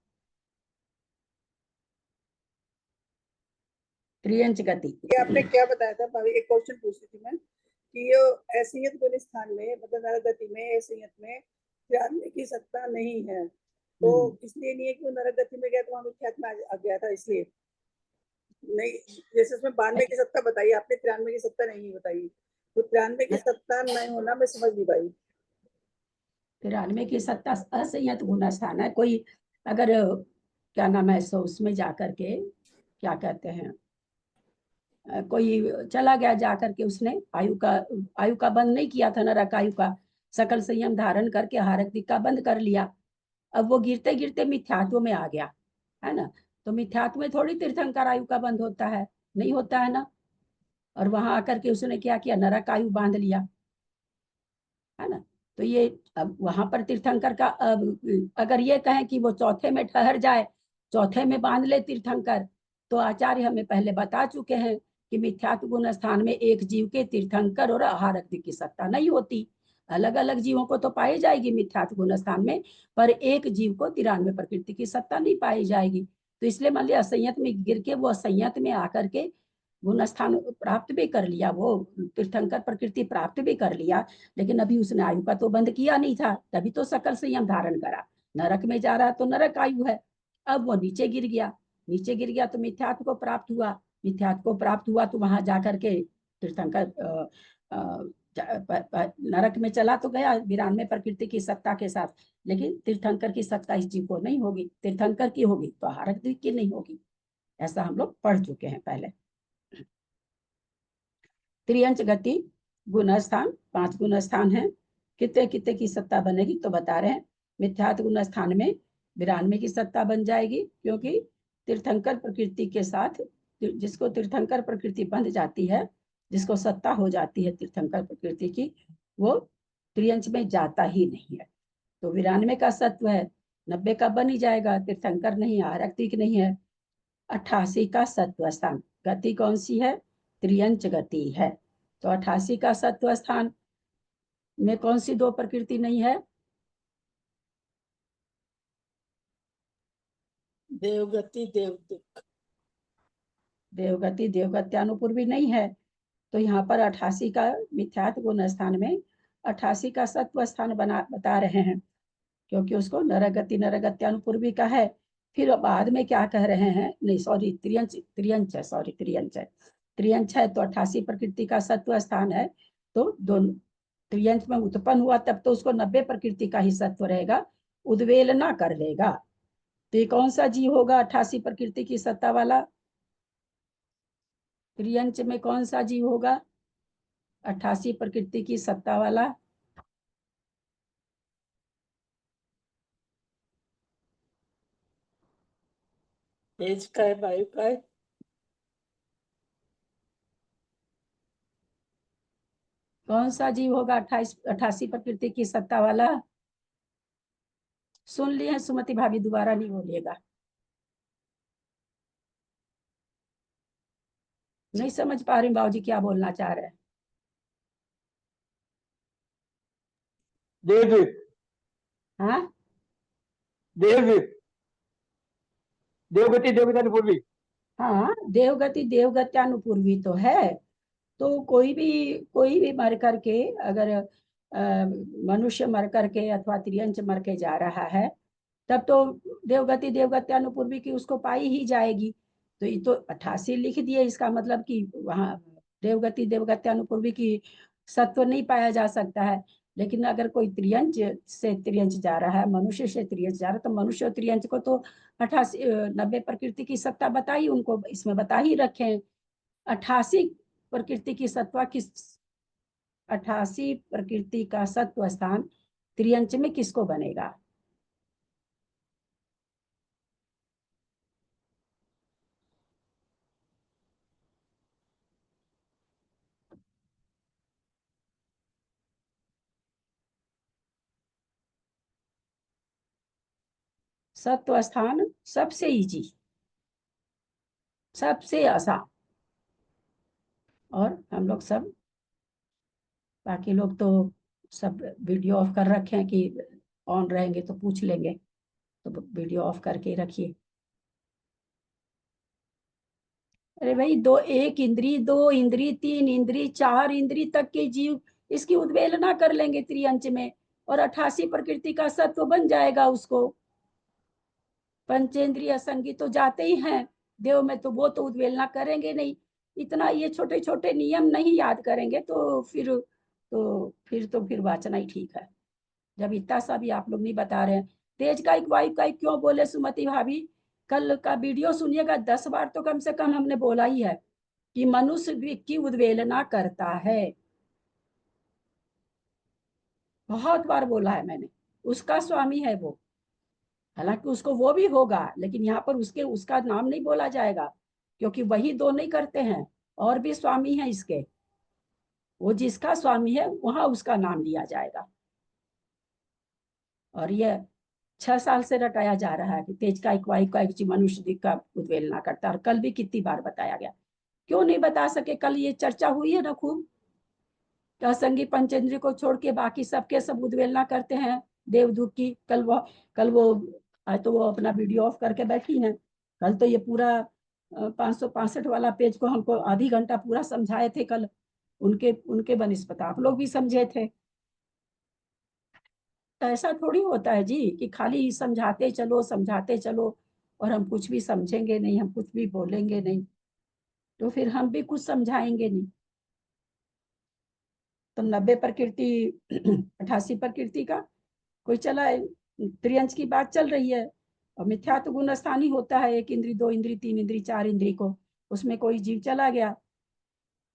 त्रियंच गति, ये आपने क्या बताया था भाभी? एक क्वेश्चन पूछ रही थी मैं कि ये असंयत गुण स्थान में, मतलब नरक गति में, असंयत में जानने की सत्ता नहीं है, तो इसलिए नहीं है कि वो नरक गति में गया तो वहां मिथ्यात्व में आ गया था, इसलिए नहीं। जैसे उसमें 92 की सत्ता बताई आपने, 93 की सत्ता नहीं बताई, तो 93 की सत्ता नहीं होना मैं समझ नहीं पाई। 93 की सत्ता असंयत गुण स्थान है। कोई अगर क्या नाम है सो उसमें जाकर के क्या कहते हैं, कोई चला गया जाकर के, उसने आयु का बंद नहीं किया था, नरक आयु का, सकल संयम धारण करके हारक का बंद कर लिया। अब वो गिरते गिरते मिथ्यात्व में आ गया, है ना? तो मिथ्यात्व में थोड़ी तीर्थंकर आयु का बंद होता है, नहीं होता है ना। और वहां आकर के उसने क्या किया, नरक आयु बांध लिया, है ना। तो ये अब वहां पर तीर्थंकर का, अगर ये कहें कि वो चौथे में ठहर जाए, चौथे में बांध ले तीर्थंकर, तो आचार्य हमें पहले बता चुके हैं कि मिथ्यात्व गुण स्थान में एक जीव के तीर्थंकर और आहारक की सत्ता नहीं होती। अलग अलग जीवों को तो पाई जाएगी मिथ्यात्व गुण स्थान में, पर एक जीव को 93 प्रकृति की सत्ता नहीं पाई जाएगी। तो इसलिए मान लिया असंयत में गिर के वो असंयत में आकर के गुण स्थान प्राप्त भी कर लिया, वो तीर्थंकर प्रकृति प्राप्त भी कर लिया, लेकिन अभी उसने आयु का तो बंद किया नहीं था, तभी तो सकल संयम धारण करा। नरक में जा रहा तो नरक आयु है। अब वो नीचे गिर गया, नीचे गिर गया तो मिथ्यात्व को प्राप्त हुआ, मिथ्यात्व को प्राप्त हुआ तो वहां जाकर के तीर्थंकर नरक में चला तो गया 92 प्रकृति की सत्ता के साथ, लेकिन तीर्थंकर की सत्ता इस जीव को नहीं होगी, तीर्थंकर की होगी तो आहारक की नहीं होगी। ऐसा हम लोग पढ़ चुके हैं पहले। त्रियंच गति गुण स्थान, 5 गुण स्थान है, कितने कितने की सत्ता बनेगी तो बता रहे हैं। मिथ्यात्व गुण स्थान में 92 की सत्ता बन जाएगी, क्योंकि तीर्थंकर प्रकृति के साथ, जिसको तीर्थंकर प्रकृति बंध जाती है, जिसको सत्ता हो जाती है तीर्थंकर प्रकृति की, वो त्रियंच में जाता ही नहीं है। तो 92 का सत्व है, 90 का बन ही जाएगा, तीर्थंकर नहीं, आरक्तिक नहीं है। 88 का सत्व स्थान, गति कौन सी है? त्रियंच गति है। तो 88 का सत्व स्थान में कौन सी 2 प्रकृति नहीं है? देवगति देवदिक, देवगति देवगत्यानुपूर्वी नहीं है। तो यहाँ पर 88 का मिथ्यात्व गुण स्थान में 88 का सत्व स्थान बता रहे हैं, क्योंकि उसको नरगति नरगत्यानुपूर्वी का है। फिर बाद में क्या कह रहे हैं, नहीं सॉरी, त्रियंच है, सॉरी त्रियंच है, तो 88 प्रकृति का सत्व स्थान है, तो दोनों त्रियंच में उत्पन्न हुआ तब तो उसको 90 प्रकृति का ही सत्व रहेगा, उद्वेलना कर लेगा। तो ये कौन सा जीव होगा 88 प्रकृति की सत्ता वाला? त्रियंच में कौन सा जीव होगा 88 प्रकृति की सत्ता वाला? तेज का है, वायु का है, कौन सा जीव होगा 88 प्रकृति की सत्ता वाला? सुन लिए सुमति भाभी, दोबारा नहीं बोलिएगा। नहीं समझ पा रही बाबूजी क्या बोलना चाह रहे हैं। देवदूत। हाँ, देवदूत। देवगति देवगति हाँ, देवगति देवगत्यानुपूर्वी तो है। तो कोई भी मर करके, अगर मनुष्य मर करके अथवा त्रियंच मर के जा रहा है, तब तो देवगति देवगत्यानुपूर्वी की उसको पाई ही जाएगी। तो ये तो 88 लिख दिए, इसका मतलब कि वहाँ देवगति देवगत्यानुपूर्वी की सत्व नहीं पाया जा सकता है। लेकिन अगर कोई त्रियंच से त्रियंच जा रहा है, मनुष्य से त्रियंच जा रहा है, तो मनुष्य और त्रियंच को तो 90 प्रकृति की सत्ता बताई, उनको इसमें बता ही रखे। 88 प्रकृति की सत्ता किस 88 प्रकृति का सत्व स्थान त्रियंच में किसको बनेगा? सत्व स्थान सबसे इजी, सबसे आसान। और हम लोग सब, बाकी लोग तो सब वीडियो ऑफ कर रखे हैं कि ऑन रहेंगे तो पूछ लेंगे, तो वीडियो ऑफ करके रखिए। अरे भाई, एक इंद्री, 2 इंद्री, 3 इंद्री, 4 इंद्री तक के जीव इसकी उद्वेलना कर लेंगे त्रियंच में, और 88 प्रकृति का सत्व बन जाएगा उसको। पंचेंद्रिय संगी तो जाते ही हैं देव में, तो वो तो उद्वेलना करेंगे नहीं। इतना ये छोटे छोटे नियम नहीं याद करेंगे तो फिर वाचना ही ठीक है। जब इतना सा भी आप लोग नहीं बता रहे हैं। तेज का एक वायु का एक क्यों बोले सुमति भाभी? कल का वीडियो सुनिएगा, 10 बार तो कम से कम हमने बोला ही है कि मनुष्य की उद्वेलना करता है। बहुत बार बोला है मैंने, उसका स्वामी है वो। हालांकि उसको वो भी होगा, लेकिन यहाँ पर उसका नाम नहीं बोला जाएगा, क्योंकि वही दो नहीं करते हैं, और भी स्वामी है इसके। वो जिसका स्वामी है वहां उसका नाम लिया जाएगा। और ये 6 साल से रटाया जा रहा है कि तेज का एक वायु का एक जीव मनुष्य का उद्वेलना करता है। और कल भी कितनी बार बताया गया, क्यों नहीं बता सके? कल ये चर्चा हुई है ना खूब। असंगी पंचेंद्रिय को छोड़ के बाकी सबके सब उद्वेलना करते हैं देवदूत की। कल वो आज तो वो अपना वीडियो ऑफ करके बैठी हैं। कल तो ये पूरा 565 वाला पेज को हमको आधी घंटा पूरा समझाए थे कल। उनके उनके बनिस्पत आप लोग भी समझे थे। तो ऐसा थोड़ी होता है जी कि खाली समझाते चलो और हम कुछ भी समझेंगे नहीं, हम कुछ भी बोलेंगे नहीं, तो फिर हम भी कुछ समझाएंगे नहीं। तो 90 प्रकृति 88 प्रकृति का कोई चला है, त्रियंश की बात चल रही है। और मिथ्यात्व गुण स्थानी होता है, 1 इंद्री, 2 इंद्री, 3 इंद्री, 4 इंद्री को, उसमें कोई जीव चला गया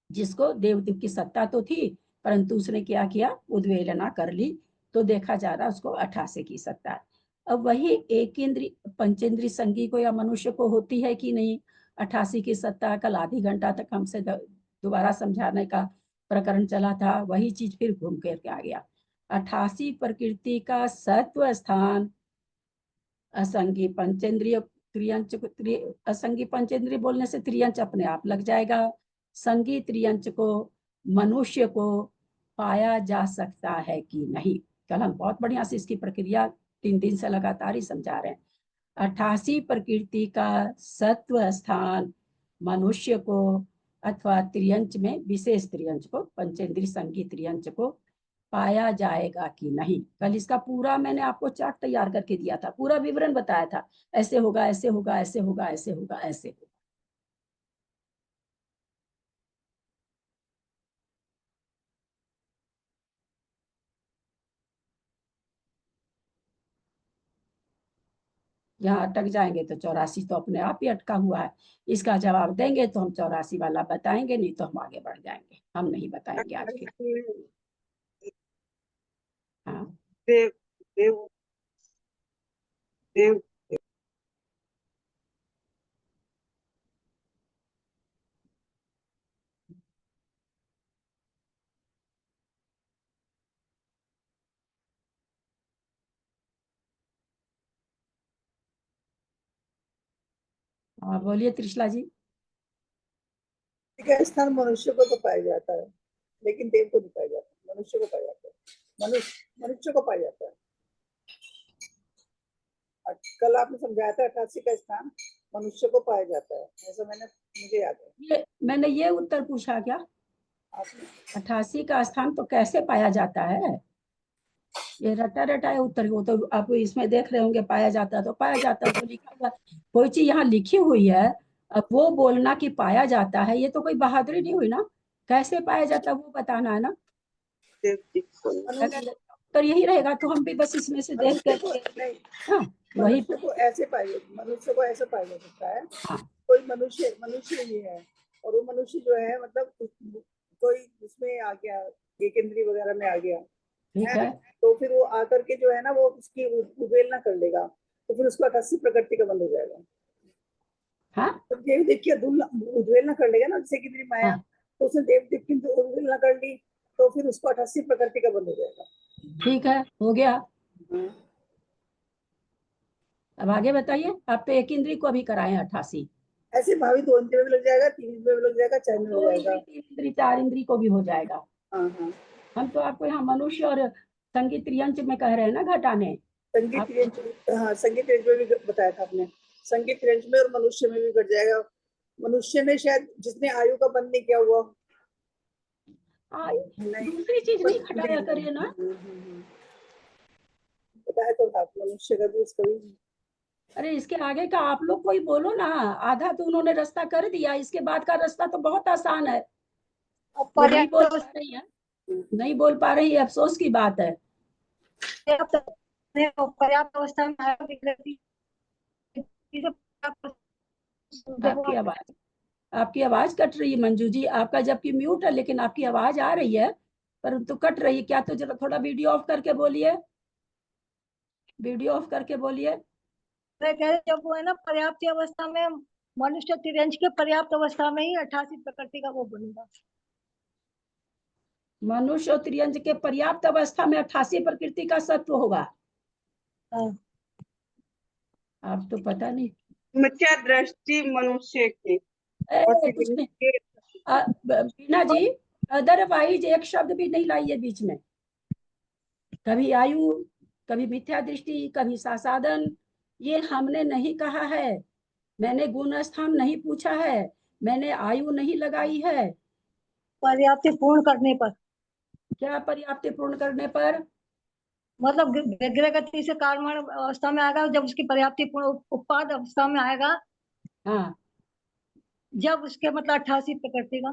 जिसको देवदेव की सत्ता तो थी, परंतु उसने क्या किया? उद्वेलना कर ली, तो देखा जा रहा उसको 88 की सत्ता है। अब वही 1 इंद्री पंचेंद्री संगी को या मनुष्य को होती है कि नहीं 88 की सत्ता? कल आधी घंटा तक हमसे दोबारा समझाने का प्रकरण चला था, वही चीज फिर घूम करके आ गया। 88 प्रकृति का सत्व स्थान असंगी पंचेंद्रिय त्रियंच असंगी पंचेंद्रिय बोलने से त्रियंच अपने आप लग जाएगा। संगी त्रियंच को मनुष्य को पाया जा सकता है कि नहीं? कल हम बहुत बढ़िया से इसकी प्रक्रिया 3 दिन से लगातार ही समझा रहे हैं। 88 प्रकृति का सत्व स्थान मनुष्य को अथवा त्रियंच में, विशेष त्रियंच को, पंचेंद्रिय संगी त्रियंच को पाया जाएगा कि नहीं? कल इसका पूरा मैंने आपको चार्ट तैयार करके दिया था, पूरा विवरण बताया था, ऐसे होगा, ऐसे होगा, ऐसे होगा, ऐसे होगा, ऐसे होगा। यहाँ अटक जाएंगे तो 84 तो अपने आप ही अटका हुआ है। इसका जवाब देंगे तो हम 84 वाला बताएंगे, नहीं तो हम आगे बढ़ जाएंगे, हम नहीं बताएंगे आज के। हाँ, देव देव देव हाँ बोलिए त्रिशला जी। का स्थान मनुष्य को तो पाया जाता है, लेकिन देव को नहीं पाया जाता, मनुष्य को पाया जाता है, मनुष्य को पाया जाता है। और कल आपने समझाया था 88 का स्थान मनुष्य को पाया जाता है, ऐसा मुझे याद है। मैंने ये उत्तर पूछा क्या? आपने 88 का स्थान तो कैसे पाया जाता है? ये रटा रटा है उत्तर, वो तो आप इसमें देख रहे होंगे, पाया जाता है तो पाया जाता है, तो लिखा हुआ कोई चीज यहाँ लिखी हुई है, अब वो बोलना कि पाया जाता है, ये तो कोई बहादुरी नहीं हुई ना। कैसे पाया जाता है वो बताना है ना। अगर उत्तर यही रहेगा तो हम भी बस इसमें से देख मनुष्य को कर नहीं, हाँ वही मनुष्य को ऐसे पाया, मनुष्य को ऐसे पाया जा सकता है। हाँ कोई मनुष्य ही है, और वो मनुष्य जो है मतलब कोई उसमें आ गया, एक इंद्री वगैरह में आ गया, ठीक है। तो फिर वो आकर के जो है ना वो उसकी उबेलना कर लेगा, तो फिर उसका 88 प्रकृति का बंद हो जाएगा। हाँ तो देव देव की उद्वेलना कर लेगा ना, जैसे कि तेरी माया, हाँ तो उसने देव देव की उद्वेलना कर ली, तो फिर उसको 88 प्रकृति का बंद हो जाएगा। ठीक है, हो गया। अब आगे बताइए। आप तो एक इंद्री को भी कराए 88। ऐसे भावी 2 इंद्रियों में लग जाएगा, 3 इंद्रियों में लग जाएगा, 4 में लग 2 जाएगा। इंद्री 3 इंद्री 4 इंद्री को भी हो जाएगा। हाँ हाँ, हम तो आपको यहाँ मनुष्य और संगीत यंत्र में कह रहे हैं ना घटाने। संगीत रेंज, हाँ संगीत रेंज में भी बताया था आपने, संगीत रेंज में और मनुष्य में भी घट जाएगा। मनुष्य में शायद जिसने आयु का बंद नहीं किया हुआ, नहीं दूसरी चीज नहीं घटाया करिए ना। बताया तो था मनुष्य का भी, उसका भी। अरे इसके आगे का आप लोग कोई बोलो ना। आधा तो उन्होंने रास्ता कर दिया, इसके बाद का रास्ता तो बहुत आसान है। वो नहीं बोल पा रही है, नहीं बोल पा रही है, अफसोस की बात है। पर्याप्त अवस्था में आपकी आवाज कट रही है मंजू जी, आपका जबकि म्यूट है लेकिन आपकी आवाज आ रही है, परंतु कट रही है। क्या तो जरा थोड़ा वीडियो ऑफ करके बोलिए, वीडियो ऑफ करके बोलिए। जब वो है ना पर्याप्त अवस्था में, मनुष्य तिरंज के पर्याप्त अवस्था में ही 88 प्रकृति का वो बनेगा। मनुष्य और त्रियंज के पर्याप्त अवस्था में 88 प्रकृति का सत्व होगा। आप तो पता नहीं मिथ्या दृष्टि मनुष्य की कुछ नहीं। बीना जी अदरवाइज एक शब्द भी नहीं लाइए बीच में। कभी आयु, कभी मिथ्या दृष्टि, कभी सासाधन, ये हमने नहीं कहा है। मैंने गुण स्थान नहीं पूछा है, मैंने आयु नहीं लगाई है। पर्याप्ति पूर्ण करने पर, क्या पर्याप्ति पूर्ण करने पर? मतलब व्यग्र गति से कार्य अवस्था में आएगा, जब उसकी पर्याप्ति पूर्ण उत्पाद अवस्था में आएगा, हाँ जब उसके मतलब 88 प्रकृति का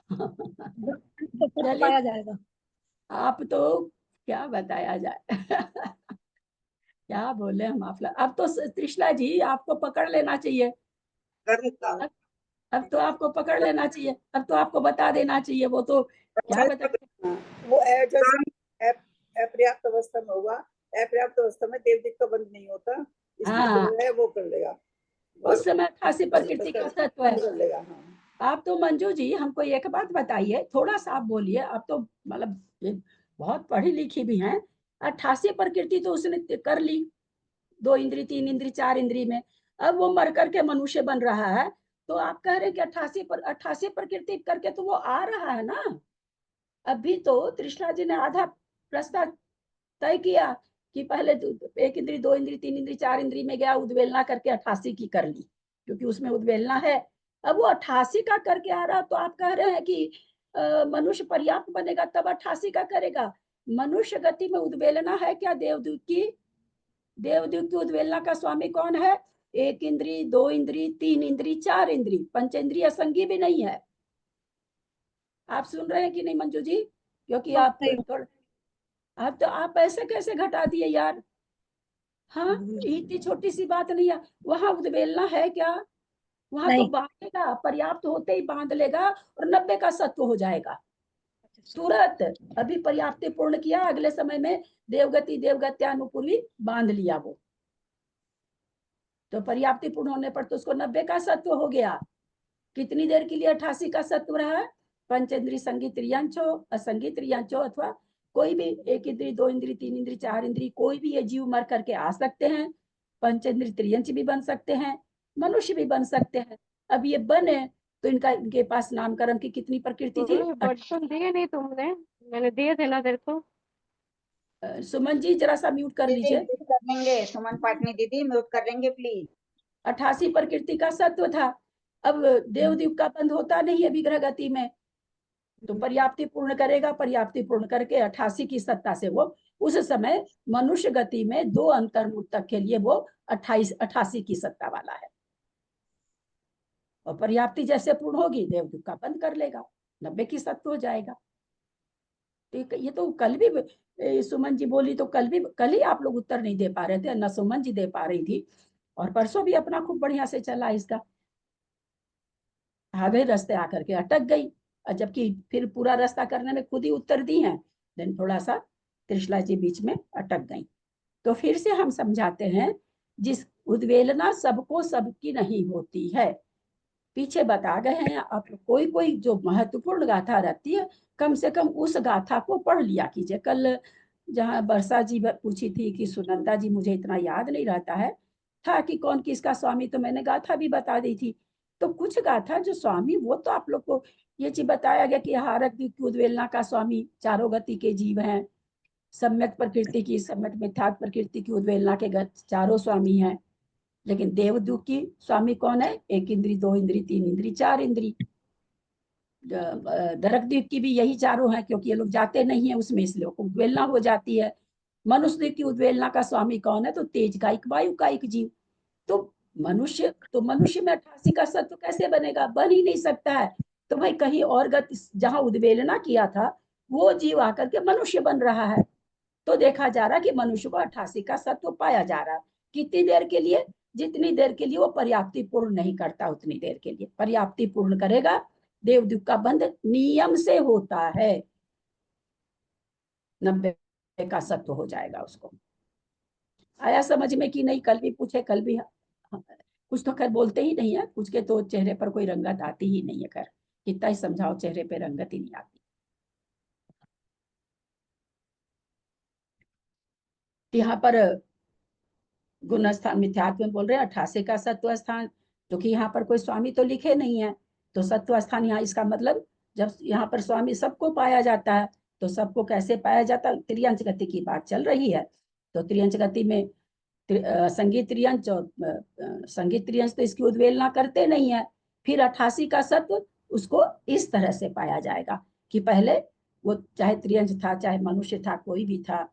तो पाया जाएगा। आप तो क्या बताया जाए क्या बोले हम आप। अब तो त्रिशला जी आपको पकड़ लेना चाहिए। अब तो आपको पकड़ लेना चाहिए, अब तो आपको बता देना चाहिए। वो तो क्या बताए, वो अपर्याप्त अवस्था में होगा, अपर्याप्त अवस्था में देव दिख का बंद नहीं होता, इसलिए वो कर लेगा, उस समय 88 प्रकृति का सत्व है। कर लेगा। आप तो मंजू जी हमको एक बात बताइए, थोड़ा सा आप बोलिए। आप तो मतलब बहुत पढ़ी लिखी भी हैं। 88 प्रकृति तो उसने कर ली, 2 इंद्री 3 इंद्री 4 इंद्री में। अब वो मर करके मनुष्य बन रहा है, तो आप कह रहे हैं कि 88 प्रकृति करके तो वो आ रहा है ना। अभी तो तृष्णा जी ने आधा रास्ता तय किया कि पहले 1 इंद्री 2 इंद्री 3 इंद्री 4 इंद्री में गया, उद्वेलना करके 88 की कर ली, क्योंकि उसमें उद्वेलना है। अब वो 88 का करके आ रहा, तो आप कह रहे हैं कि मनुष्य पर्याप्त बनेगा तब 88 का करेगा। मनुष्य गति में उद्वेलना है क्या? देवदूत की उद्वेलना का स्वामी कौन है? 1 इंद्री 2 इंद्री 3 इंद्री 4 इंद्री, पंचेंद्रिय संगी भी नहीं है। आप सुन रहे हैं कि नहीं मंजू जी? क्योंकि आप तो आप ऐसे कैसे घटा दिए यार। हाँ इतनी छोटी सी बात नहीं है। वहां उद्वेलना है क्या? वहां तो बांधेगा, पर्याप्त होते ही बांध लेगा और 90 का सत्व हो जाएगा तुरंत। अभी पर्याप्ति पूर्ण किया, अगले समय में देवगति देवगत्यानुपूर्वी बांध लिया वो, तो पर्याप्ति पूर्ण होने पर तो उसको 90 का सत्व हो गया। कितनी देर के लिए 88 का सत्व रहा? पंचेंद्री संगीत त्रियांचो, असंगीत त्रियांचो, अथवा कोई भी 1 इंद्री 2 इंद्री 3 इंद्री 4 इंद्री, कोई भी ये जीव मर करके आ सकते हैं। पंचेंद्री त्रियंच भी बन सकते हैं, मनुष्य भी बन सकते हैं। अब ये बने तो इनके पास नामकरण की कितनी प्रकृति थी? बर्तन दिए नहीं तुमने, मैंने दिए थे ना तेरे को। सुमन जी जरा सा म्यूट कर दीदी लीजिए। म्यूट कर देंगे, सुमन पाटनी दीदी म्यूट कर देंगे प्लीज। 88 प्रकृति का सत्व था। अब देवदीप का बंध होता नहीं है विग्रह गति में, तो पर्याप्ति पूर्ण करेगा, पर्याप्ति पूर्ण करके 88 की सत्ता से वो उस समय मनुष्य गति में 2 अंतर्मुख के लिए वो 88 की सत्ता वाला है। और पर्याप्ति जैसे पूर्ण होगी देवदूत का बंद कर लेगा, 90 की सत्व हो जाएगा। तो ये तो कल भी सुमन जी बोली, तो कल ही आप लोग उत्तर नहीं दे पा रहे थे, न सुमन जी दे पा रही थी, और परसों भी अपना खूब बढ़िया से चला इसका। आधे रास्ते आकर के अटक गई, और जबकि फिर पूरा रास्ता करने में खुद ही उत्तर दी है, लेकिन थोड़ा सा त्रिशला जी बीच में अटक गई। तो फिर से हम समझाते हैं, जिस उद्वेलना सबको सबकी नहीं होती है। पीछे बता गए हैं आप, कोई जो महत्वपूर्ण गाथा रहती है, कम से कम उस गाथा को पढ़ लिया कीजिए। कल जहाँ वर्षा जी पूछी थी कि सुनंदा जी मुझे इतना याद नहीं रहता है था कि कौन किसका स्वामी, तो मैंने गाथा भी बता दी थी। तो कुछ गाथा जो स्वामी, वो तो आप लोग को ये चीज बताया गया कि हारक की उद्वेलना का स्वामी चारों गति के जीव हैं, सम्यक प्रकृति की, सम्यक मिथ्यात्व प्रकृति की उद्वेलना के चारों स्वामी हैं। लेकिन देवदूत की स्वामी कौन है? 1 इंद्री, 2 इंद्री, 3 इंद्री, 4 इंद्री। दरकद्वीप की भी यही चारों हैं, क्योंकि ये लोग जाते नहीं है उसमें, इसलिए उद्वेलना हो जाती है। मनुष्य द्वीप की उद्वेलना का स्वामी कौन है? तो तेज का एक, वायु का एक जीव। तो मनुष्य में 88 का सत्व कैसे बनेगा? बन ही नहीं सकता है। तो भाई कहीं और गति जहां उद्वेलना किया था वो जीव आकर के मनुष्य बन रहा है, तो देखा जा रहा है कि मनुष्य को 88 का सत्व पाया जा रहा है। कितनी देर के लिए? जितनी देर के लिए वो पर्याप्ति पूर्ण नहीं करता, उतनी देर के लिए। पर्याप्ति पूर्ण करेगा, देवदूत का बंध नियम से होता है, 90 का सत्व हो जाएगा उसको। आया समझ में कि नहीं? कल भी पूछे, कल भी कुछ तो खैर बोलते ही नहीं है, कुछ के तो चेहरे पर कोई रंगत आती ही नहीं है। खैर कितना ही समझाओ, चेहरे पे रंगत ही नहीं आती। यहाँ पर गुण स्थान मिथ्यात्व में बोल रहे हैं 88 का सत्व स्थान, क्योंकि यहाँ पर कोई स्वामी तो लिखे नहीं है। तो सत्व स्थान यहाँ, इसका मतलब जब यहाँ पर स्वामी सबको पाया जाता है, तो सबको कैसे पाया जाता है? त्रियंच गति की बात चल रही है। तो त्रियंच गति में संगीत त्रियंच और संगीत त्रियंच तो इसकी उद्वेलना करते नहीं है। फिर 88 का सत्व उसको इस तरह से पाया जाएगा कि पहले वो चाहे त्रियंच था, चाहे मनुष्य था, कोई भी था,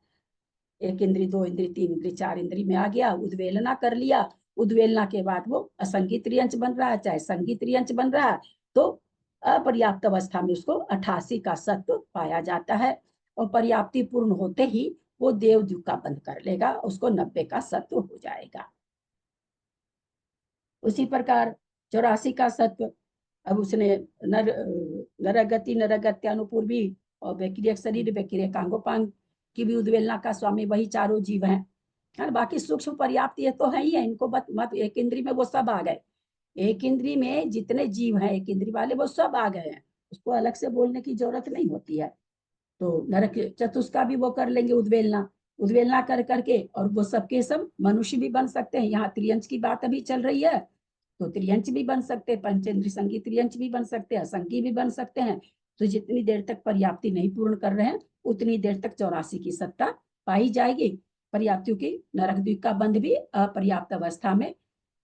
1 इंद्री, 2 इंद्री, 3 इंद्री, 4 इंद्री में आ गया, उद्वेलना कर लिया। उद्वेलना के बाद वो असंगीत त्रियंच बन रहा है, चाहे संगीत त्रियंच बन रहा है, तो अपर्याप्त अवस्था में उसको 88 का सत्व पाया जाता है। और पर्याप्ति पूर्ण होते ही वो देवदूत का बंध कर लेगा, उसको 90 का सत्व हो जाएगा। उसी प्रकार 84 का सत्व, अब उसने नरगति, नरगत्यानुपूर्वी और व्यक्रिय शरीर, व्यक्रिय कांगोपांग की भी उद्वेलना का स्वामी वही चारों जीव हैं। बाकी सूक्ष्म पर्याप्त ये तो है ही है, इनको मत 1 इंद्री में वो सब आ गए। 1 इंद्री में जितने जीव हैं 1 इंद्री वाले, वो सब आ गए हैं, उसको अलग से बोलने की जरूरत नहीं होती है। तो नरक चतुष्क का भी वो कर लेंगे उद्वेलना कर करके, और वो सबके सब मनुष्य भी बन सकते हैं। यहाँ त्रियंच की बात अभी चल रही है, तो त्रियंच भी बन सकते हैं, पंचेंद्री संगी त्रियंच भी बन सकते हैं, असंगी भी बन सकते हैं। तो जितनी देर तक पर्याप्ति नहीं पूर्ण कर रहे हैं, उतनी देर तक 84 की सत्ता पाई जाएगी। पर्याप्तियों की नरकद्वीप का बंध भी अपर्याप्त अवस्था में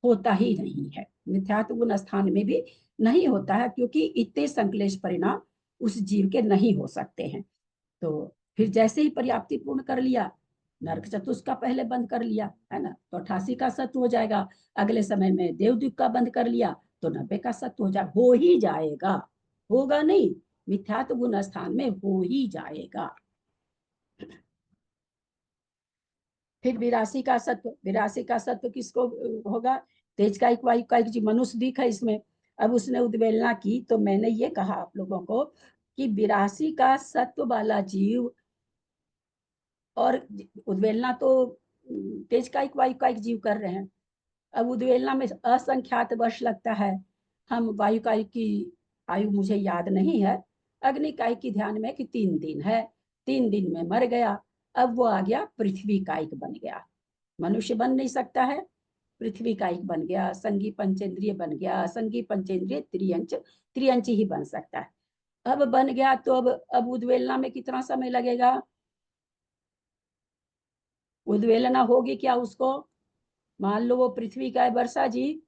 होता ही नहीं है, मिथ्यात्व गुण स्थान में भी नहीं होता है, क्योंकि इतने संक्लेश परिणाम उस जीव के नहीं हो सकते हैं। तो फिर जैसे ही पर्याप्ति पूर्ण कर लिया, नरक चतुष्क का पहले बंद कर लिया है ना, तो 88 का सत्व हो जाएगा। अगले समय में देवद्वीप का बंद कर लिया तो 90 का सत्व हो ही जाएगा। होगा नहीं, मिथ्यात्व गुण स्थान में हो ही जाएगा। फिर 82 का सत्व किसको होगा? तेज का एक, वायु का एक, जी मनुष्य दिख है इसमें। अब उसने उद्वेलना की, तो मैंने ये कहा आप लोगों को कि 82 का सत्व वाला जीव, और उद्वेलना तो तेज का एक, वायु का एक जीव कर रहे हैं। अब उद्वेलना में असंख्यात वर्ष लगता है। हम वायु कायिक की आयु मुझे याद नहीं है, अग्नि कायिक की ध्यान में कि 3 दिन है, 3 दिन में मर गया। अब वो आ गया पृथ्वी कायिक बन गया, मनुष्य बन नहीं सकता है, पृथ्वी कायिक बन गया, संगी पंचेंद्रिय बन गया, संगी पंचेंद्रिय त्रियंच, त्रियंच ही बन सकता है। अब बन गया तो अब उद्वेलना में कितना समय लगेगा? उद्वेलना होगी क्या उसको? मान लो वो पृथ्वी का है वर्षा जीव,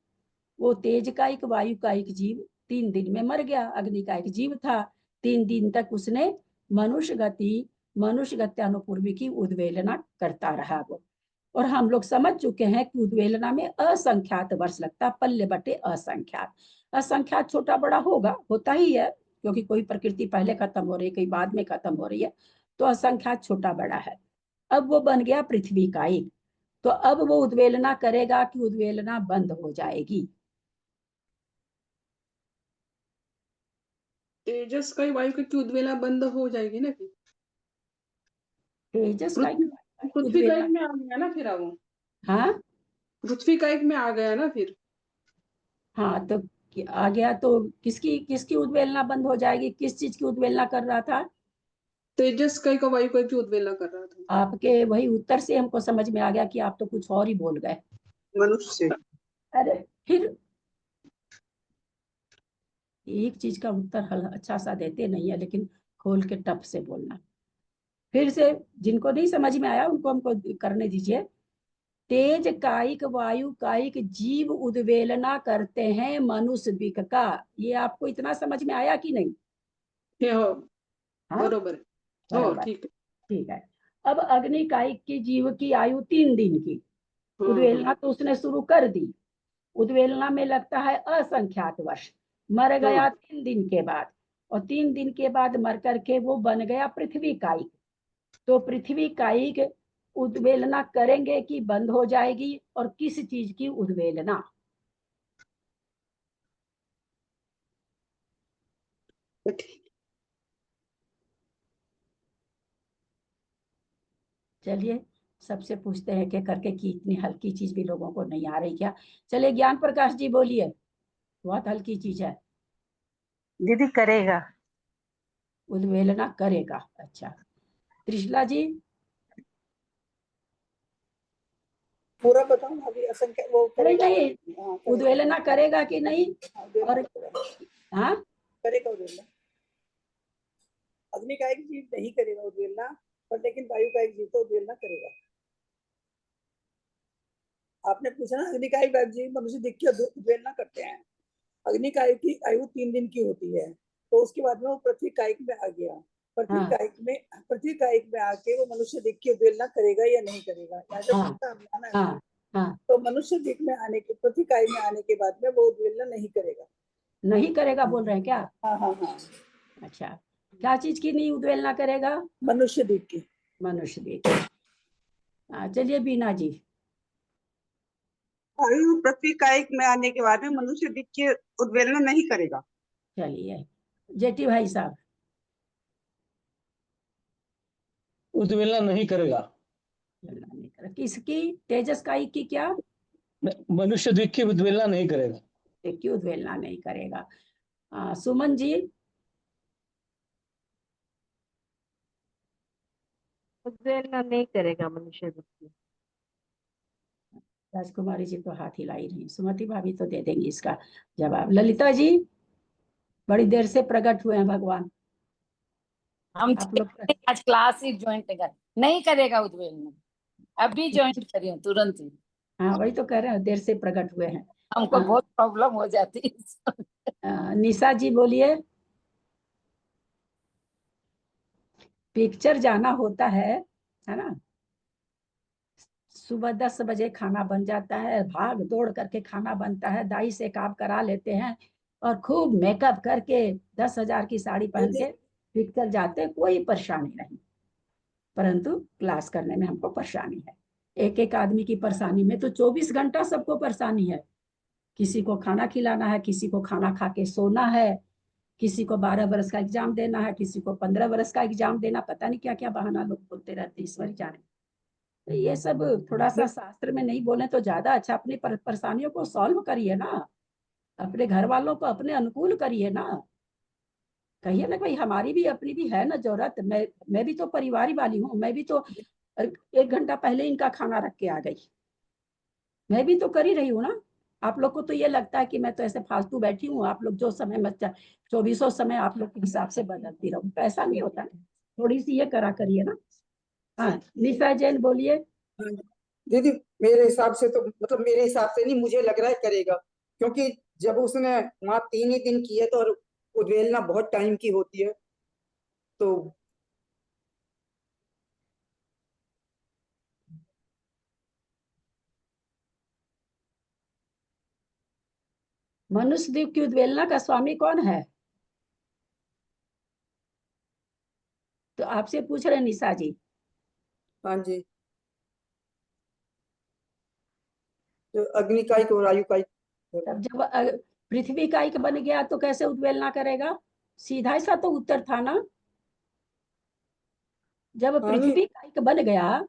वो तेज कायिक वायु कायिक जीव 3 दिन में मर गया, अग्नि कायिक जीव था, 3 दिन तक उसने मनुष्य गत्यानुपूर्वी की उद्वेलना करता रहा वो। और हम लोग समझ चुके हैं कि उद्वेलना में असंख्यात वर्ष लगता, पल्ले बटे असंख्यात। असंख्यात छोटा बड़ा होता ही है, क्योंकि कोई प्रकृति पहले खत्म हो रही है, कोई बाद में खत्म हो रही है, तो असंख्यात छोटा बड़ा है। अब वो बन गया पृथ्वी कायिक, तो अब वो उद्वेलना करेगा कि उद्वेलना बंद हो जाएगी? तेजस का वायु की उद्वेलना बंद हो जाएगी ना फिर? तेजस कायिक पृथ्वी उद्वेलना, कायिक में आ गया ना फिर वो। हाँ पृथ्वी कायिक में आ गया ना फिर। हाँ, तो आ गया तो किसकी उद्वेलना बंद हो जाएगी? किस चीज की उद्वेलना कर रहा था? तेजस कायिक का वायु की उद्वेलना कर रहा था। आपके वही उत्तर से हमको समझ में आ गया कि आप तो कुछ और ही बोल गए। मनुष्य। अरे फिर एक चीज का उत्तर अच्छा सा देते नहीं है, लेकिन खोल के टप से बोलना। फिर से जिनको नहीं समझ में आया उनको हमको करने दीजिए। तेज कायिक वायु कायिक जीव उद्वेलना करते हैं मनुष्य दिक का, ये आपको इतना समझ में आया कि नहीं? हाँ बरोबर है। हो ठीक है। ठीक है। अब अग्नि कायिक की जीव की आयु 3 दिन की, उद्वेलना तो उसने शुरू कर दी, उद्वेलना में लगता है असंख्यात वर्ष, मर गया 3 दिन के बाद, और 3 दिन के बाद मर करके वो बन गया पृथ्वी कायिक। तो पृथ्वी कायिक उद्वेलना करेंगे कि बंद हो जाएगी, और किस चीज की उद्वेलना? चलिए सबसे पूछते हैं कि करके कि इतनी हल्की चीज भी लोगों को नहीं आ रही क्या? चलिए ज्ञान प्रकाश जी बोलिए, बहुत हल्की चीज है। दीदी करेगा। उद्वेलना करेगा, अच्छा। त्रिशला जी? पूरा बताऊं अभी? असंख्य वो नहीं करेगा। नहीं, हाँ, उद्वेलना करेगा कि नहीं? और हाँ, करेगा उद्वेलना। अग्नि कायिक जीव नहीं करेगा उद्वेलना, पर लेकिन वायु कायिक जीव तो उद्वेलना करेगा। आपने पूछा ना, अग्नि कायिक जीव मनुष्य दिख के उद्वेलना करते हैं। अग्नि कायिक की आयु 3 दिन की होती है, तो उसके बाद में वो पृथ्वी कायिक में आ गया। पृथ्वी कायिक में आके वो मनुष्य दिख के उद्वेलना करेगा या नहीं करेगा, तो मनुष्य दिख में आने के, पृथ्वी कायिक में आने के बाद में वो उद्वेलना नहीं करेगा। नहीं करेगा बोल रहे हैं क्या? हाँ। अच्छा, क्या चीज की नहीं उद्वेलना करेगा? मनुष्य दिख की। मनुष्य दिख। चलिए बीना जी। आयु पृथ्वी कायिक में आने के बाद में मनुष्य दिख के उद्वेलना नहीं करेगा। चलिए जेठी भाई साहब। उद्वेलना नहीं करेगा। किसकी? तेजस कायिक की क्या? मनुष्य दिख की उद्वेलना नहीं करेगा। की उद्वेलना नहीं करेगा। सुमन जी? उद्वेलना नहीं करेगा मनुष्य दिख। राजकुमारी जी तो हाथ हिलाई नहीं, सुमति भाभी तो दे देंगी इसका जवाब। ललिता जी? बड़ी देर से प्रकट हुए हैं भगवान। हम आप लोग आज क्लास ही ज्वाइंट कर नहीं करेगा उद्वेलना, अभी ज्वाइंट करी हूँ तुरंत ही। हाँ वही तो कह रहे हैं, देर से प्रकट हुए हैं। हमको बहुत प्रॉब्लम हो जाती है। निशा जी बोलिए। पिक्चर जाना होता है ना, सुबह 10 बजे खाना बन जाता है, भाग दौड़ करके खाना बनता है, दाई से काम करा लेते हैं, और खूब मेकअप करके 10,000 की साड़ी पहन के पिक्चर जाते हैं, कोई परेशानी नहीं। परंतु क्लास करने में हमको परेशानी है। एक एक आदमी की परेशानी में तो 24 घंटा सबको परेशानी है। किसी को खाना खिलाना है, किसी को खाना खा के सोना है, किसी को 12 बरस का एग्जाम देना है, किसी को 15 बरस का एग्जाम देना, पता नहीं क्या क्या बहाना लोग बोलते रहते, ईश्वर जाने। तो ये सब थोड़ा सा शास्त्र में नहीं बोले तो ज्यादा अच्छा। अपनी परेशानियों को सॉल्व करिए ना, अपने घर वालों को अपने अनुकूल करिए ना। कहिए ना भाई हमारी भी अपनी भी है ना जरूरत, मैं भी तो परिवार वाली हूँ, मैं भी तो 1 घंटा पहले इनका खाना रख के आ गई। मैं भी तो कर ही रही हूँ ना। आप लोग को तो ये लगता है कि मैं तो ऐसे फालतू बैठी हूँ, आप लोग जो समय मत 2400 समय आप लोग के हिसाब से बदलती रहूं, तो ऐसा नहीं होता। थोड़ी सी ये करा करिए ना। हाँ निशा जैन बोलिए। हाँ जी। दीदी मेरे हिसाब से तो मतलब मेरे हिसाब से नहीं, मुझे लग रहा है करेगा, क्योंकि जब उसने वहाँ 3 ही दिन की है तो और उद्वेलना बहुत टाइम की होती है तो। मनुष्य द्वीप की उद्वेलना का स्वामी कौन है? तो आपसे पूछ रहे निशा जी। हाँ जी, तो अग्निकायिक और आयुकायिक। तब जब पृथ्वी का एक बन गया तो कैसे उद्वेलना करेगा? सीधा सा तो उत्तर था ना। जब हाँ नहीं, पृथ्वी का एक बन गया,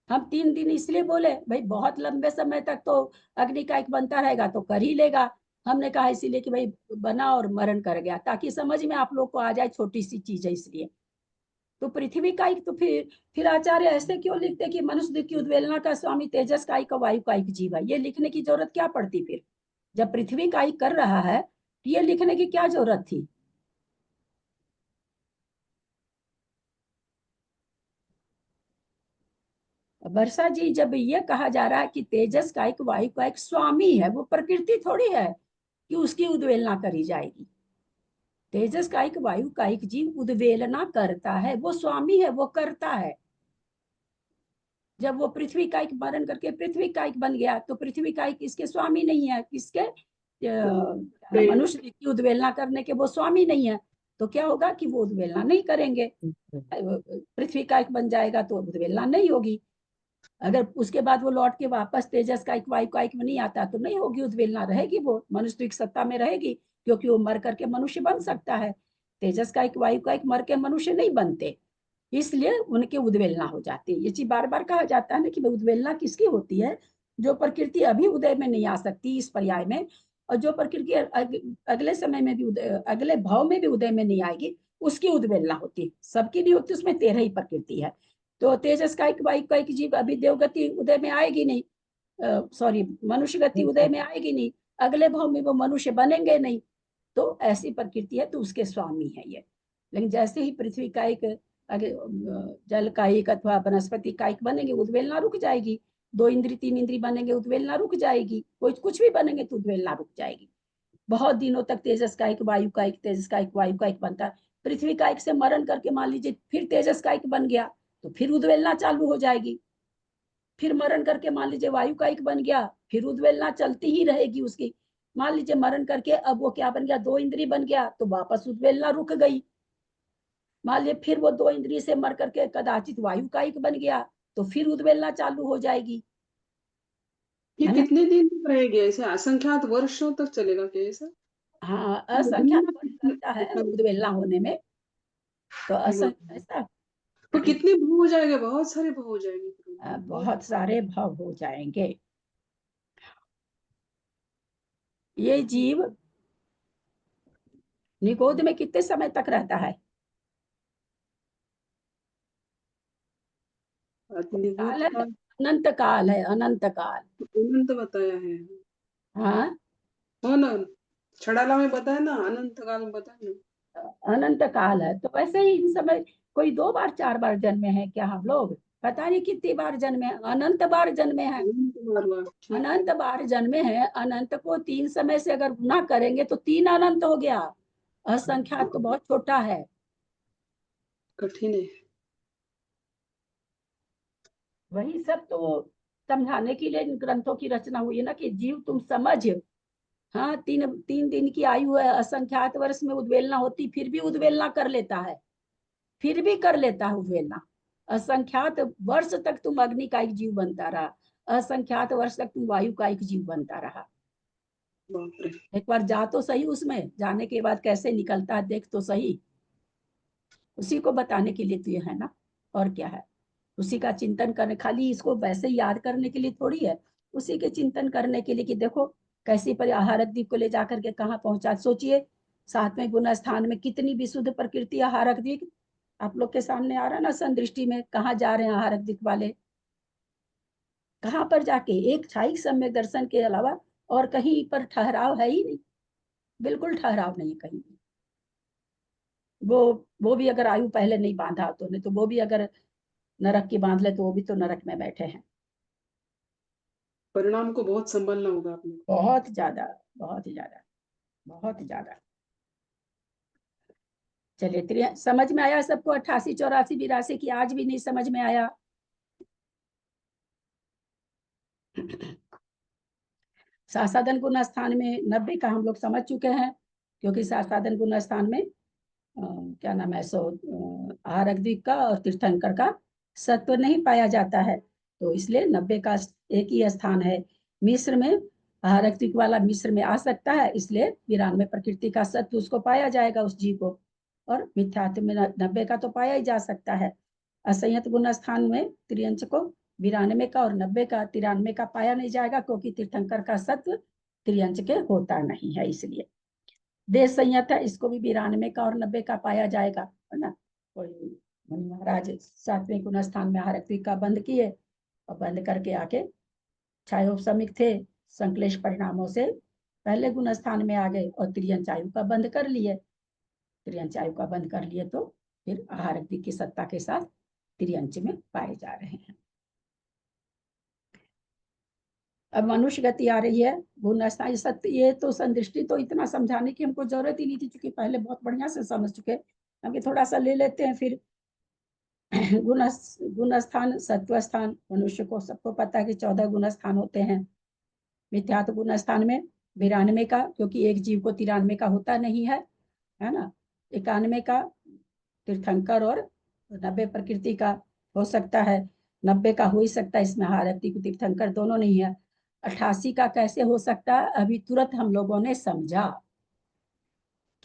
हम 3 दिन इसलिए बोले भाई बहुत लंबे समय तक तो अग्नि का एक बनता रहेगा तो कर ही लेगा। हमने कहा इसीलिए कि भाई बना और मरण कर गया, ताकि समझ में आप लोग को आ जाए, छोटी सी चीज है इसलिए। तो पृथ्वी का एक तो फिर आचार्य ऐसे क्यों लिखते कि मनुष्य की उद्वेलना का स्वामी तेजस का एक वायु का एक जीव है? ये लिखने की जरूरत क्या पड़ती फिर? जब पृथ्वी का एक कर रहा है तो ये लिखने की क्या जरूरत थी? वर्षा जी, जब ये कहा जा रहा है कि तेजस का एक वायु का एक स्वामी है, वो प्रकृति थोड़ी है कि उसकी उद्वेलना करी जाएगी। तेजस का एक वायु का एक जीव उद्वेलना करता है, वो स्वामी है, वो करता है। जब वो पृथ्वी का एक मरण करके पृथ्वी का एक बन गया तो पृथ्वी का एक इसके स्वामी नहीं है, किसके? मनुष्य की उद्वेलना करने के वो स्वामी नहीं है। तो क्या होगा कि वो उद्वेलना नहीं करेंगे। पृथ्वी का एक बन जाएगा तो उद्वेलना नहीं होगी। अगर उसके बाद वो लौट के वापस तेजस का एक वायु का एक में नहीं आता तो नहीं होगी उद्वेलना, रहेगी वो मनुष्य की सत्ता में रहेगी, क्योंकि वो मर करके मनुष्य बन सकता है। तेजस का एक वायु का एक मर के मनुष्य नहीं बनते, इसलिए उनके उद्वेलना हो जाती है। ये चीज बार बार कहा जाता है ना कि उद्वेलना किसकी होती है? जो प्रकृति अभी उदय में नहीं आ सकती इस पर्याय में, और जो प्रकृति अगले समय में भी अगले भाव में भी उदय में नहीं आएगी, उसकी उद्वेलना होती है। सबकी नहीं होती, उसमें 13 ही प्रकृति है। तो तेजस का एक वायु का एक जीव अभी देवगति उदय में आएगी नहीं, सॉरी मनुष्य गति उदय में आएगी नहीं, अगले भाव में वो मनुष्य बनेंगे नहीं। तो ऐसी प्रकृति है, तो उसके स्वामी है ये। लेकिन जैसे ही पृथ्वी का एक जल का एक अथवा वनस्पति का एक बनेंगे, उद्वेलना रुक जाएगी। 2 इंद्री 3 इंद्री बनेंगे, उद्वेलना रुक जाएगी। कोई कुछ भी बनेंगे तो उद्वेलना रुक जाएगी। बहुत दिनों तक तेजस का एक वायु का एक, तेजस का एक वायु का एक बनता है। पृथ्वी का एक से मरण करके मान लीजिए फिर तेजस का एक बन गया तो फिर उद्वेलना चालू हो जाएगी। फिर मरण करके मान लीजिए वायु का एक बन गया, फिर उद्वेलना चलती ही रहेगी उसकी। मान लीजिए मरण करके अब वो क्या बन गया, 2 इंद्री बन गया तो वापस उद्वेलना रुक गई। मान लीजिए फिर वो 2 इंद्रिय से मर करके कदाचित वायु का एक बन गया तो फिर उद्वेलना चालू हो जाएगी। ये है ना? कितने दिन तक रहेगी ऐसे? असंख्यात वर्षों तक चलेगा क्या ऐसा? हाँ असंख्यात वर्ष लगता है तो उद्वेलना होने में। तो ऐसा कितने भू हो जाएंगे? बहुत सारे भू हो जाएंगे। बहुत सारे भाव हो जाएंगे। ये जीव निगोद में कितने समय तक रहता है? काल है तो अनंत काल है, अनंत काल। अनंत बताया है। हाँ हो ना, छड़ाला में बताया ना, अनंत काल में बताया ना। अनंत काल है। तो वैसे ही इन समय कोई 2 बार 4 बार जन्मे हैं क्या हम लोग? पता नहीं कितनी बार जन्मे हैं, अनंत बार जन्मे हैं। अनंत बार जन्मे हैं। अनंत को 3 समय से अगर गुना करेंगे तो 3 अनंत हो गया। असंख्यात तो बहुत छोटा है। कठिन है। वही सब तो समझाने के लिए इन ग्रंथों की रचना हुई है ना, कि जीव तुम समझ। हाँ 3 दिन की आयु है, असंख्यात वर्ष में उद्वेलना होती, फिर भी उद्वेलना कर लेता है, फिर भी कर लेता है उद्वेलना। असंख्यात वर्ष तक तुम अग्नि का एक जीव बनता रहा, असंख्यात वर्ष तक तुम वायु का एक जीव बनता रहा। एक बार जा तो सही, उसमें जाने के बाद कैसे निकलता है देख तो सही। उसी को बताने के लिए तो ये है ना, और क्या है। उसी का चिंतन करने, खाली इसको वैसे याद करने के लिए थोड़ी है, उसी के चिंतन करने के लिए कि देखो कैसी पर आहारक द्वीप को ले जाकर के कहाँ पहुंचा। सोचिए 7वें गुण स्थान में कितनी विशुद्ध प्रकृति आहारक द्वीप आप लोग के सामने आ रहा है ना, संदृष्टि में कहाँ जा रहे हैं आहारक द्वीप वाले। कहाँ पर जाके, एक छाई सम्यक दर्शन के अलावा और कहीं पर ठहराव है ही नहीं, बिल्कुल ठहराव नहीं है कहीं भी। वो भी अगर आयु पहले नहीं बांधा तो, नहीं तो वो भी अगर नरक की बांध ले तो वो भी तो नरक में बैठे हैं। परिणाम को बहुत संभालना होगा आपने। बहुत ज्यादा, बहुत ज्यादा, बहुत ज्यादा। चलिए, समझ में आया सबको? 88, 84, 82 की आज भी नहीं समझ में आया? सासाधन गुण स्थान में 90 का हम लोग समझ चुके हैं, क्योंकि सासाधन गुण स्थान में क्या नाम है, आहारक द्वीप का और तीर्थंकर का सत्व नहीं पाया जाता है, तो इसलिए 90 का एक ही स्थान है। मिस्र में आहारक द्वीप वाला मिस्र में आ सकता है, इसलिए 92 प्रकृति का सत्व उसको पाया जाएगा उस जीव को, और मिथ्यात्व में 90 का तो पाया ही जा सकता है। असंयत गुण स्थान में त्रियंच को 92 का और 90 का 93 का पाया नहीं जाएगा, क्योंकि तीर्थंकर का सत्व त्रियंच के होता नहीं है, इसलिए। देश संयत है, इसको भी 92 का और 90 का पाया जाएगा, है ना। कोई मुनि महाराज 7वें गुण स्थान में आहारक द्वीप का बंद किए और बंद करके आके छायोपशमिक थे, संक्लेश परिणामों से पहले गुण स्थान में आ गए और त्रियंच आयु का बंद कर लिए। त्रियंच आयु का बंद कर लिए तो फिर आहारक द्वीप की सत्ता के साथ त्रियंच में पाए जा रहे हैं। अब मनुष्य गति आ रही है, गुण स्थायी सत्य। ये तो संदृष्टि तो इतना समझाने की हमको जरूरत ही नहीं थी, क्योंकि पहले बहुत बढ़िया से समझ चुके। अभी थोड़ा सा ले लेते हैं फिर। गुण स्थान, सत्व स्थान, मनुष्य को सबको पता है कि 14 गुण स्थान होते हैं। मिथ्यात्व गुण स्थान में 92 का, क्योंकि एक जीव को 93 का होता नहीं है, है ना। 91 का तीर्थंकर और 90 प्रकृति का हो सकता है। 90 का हो ही सकता है, इसमें आहारक द्वीप तीर्थंकर दोनों नहीं है। 88 का कैसे हो सकता है, अभी तुरंत हम लोगों ने समझा।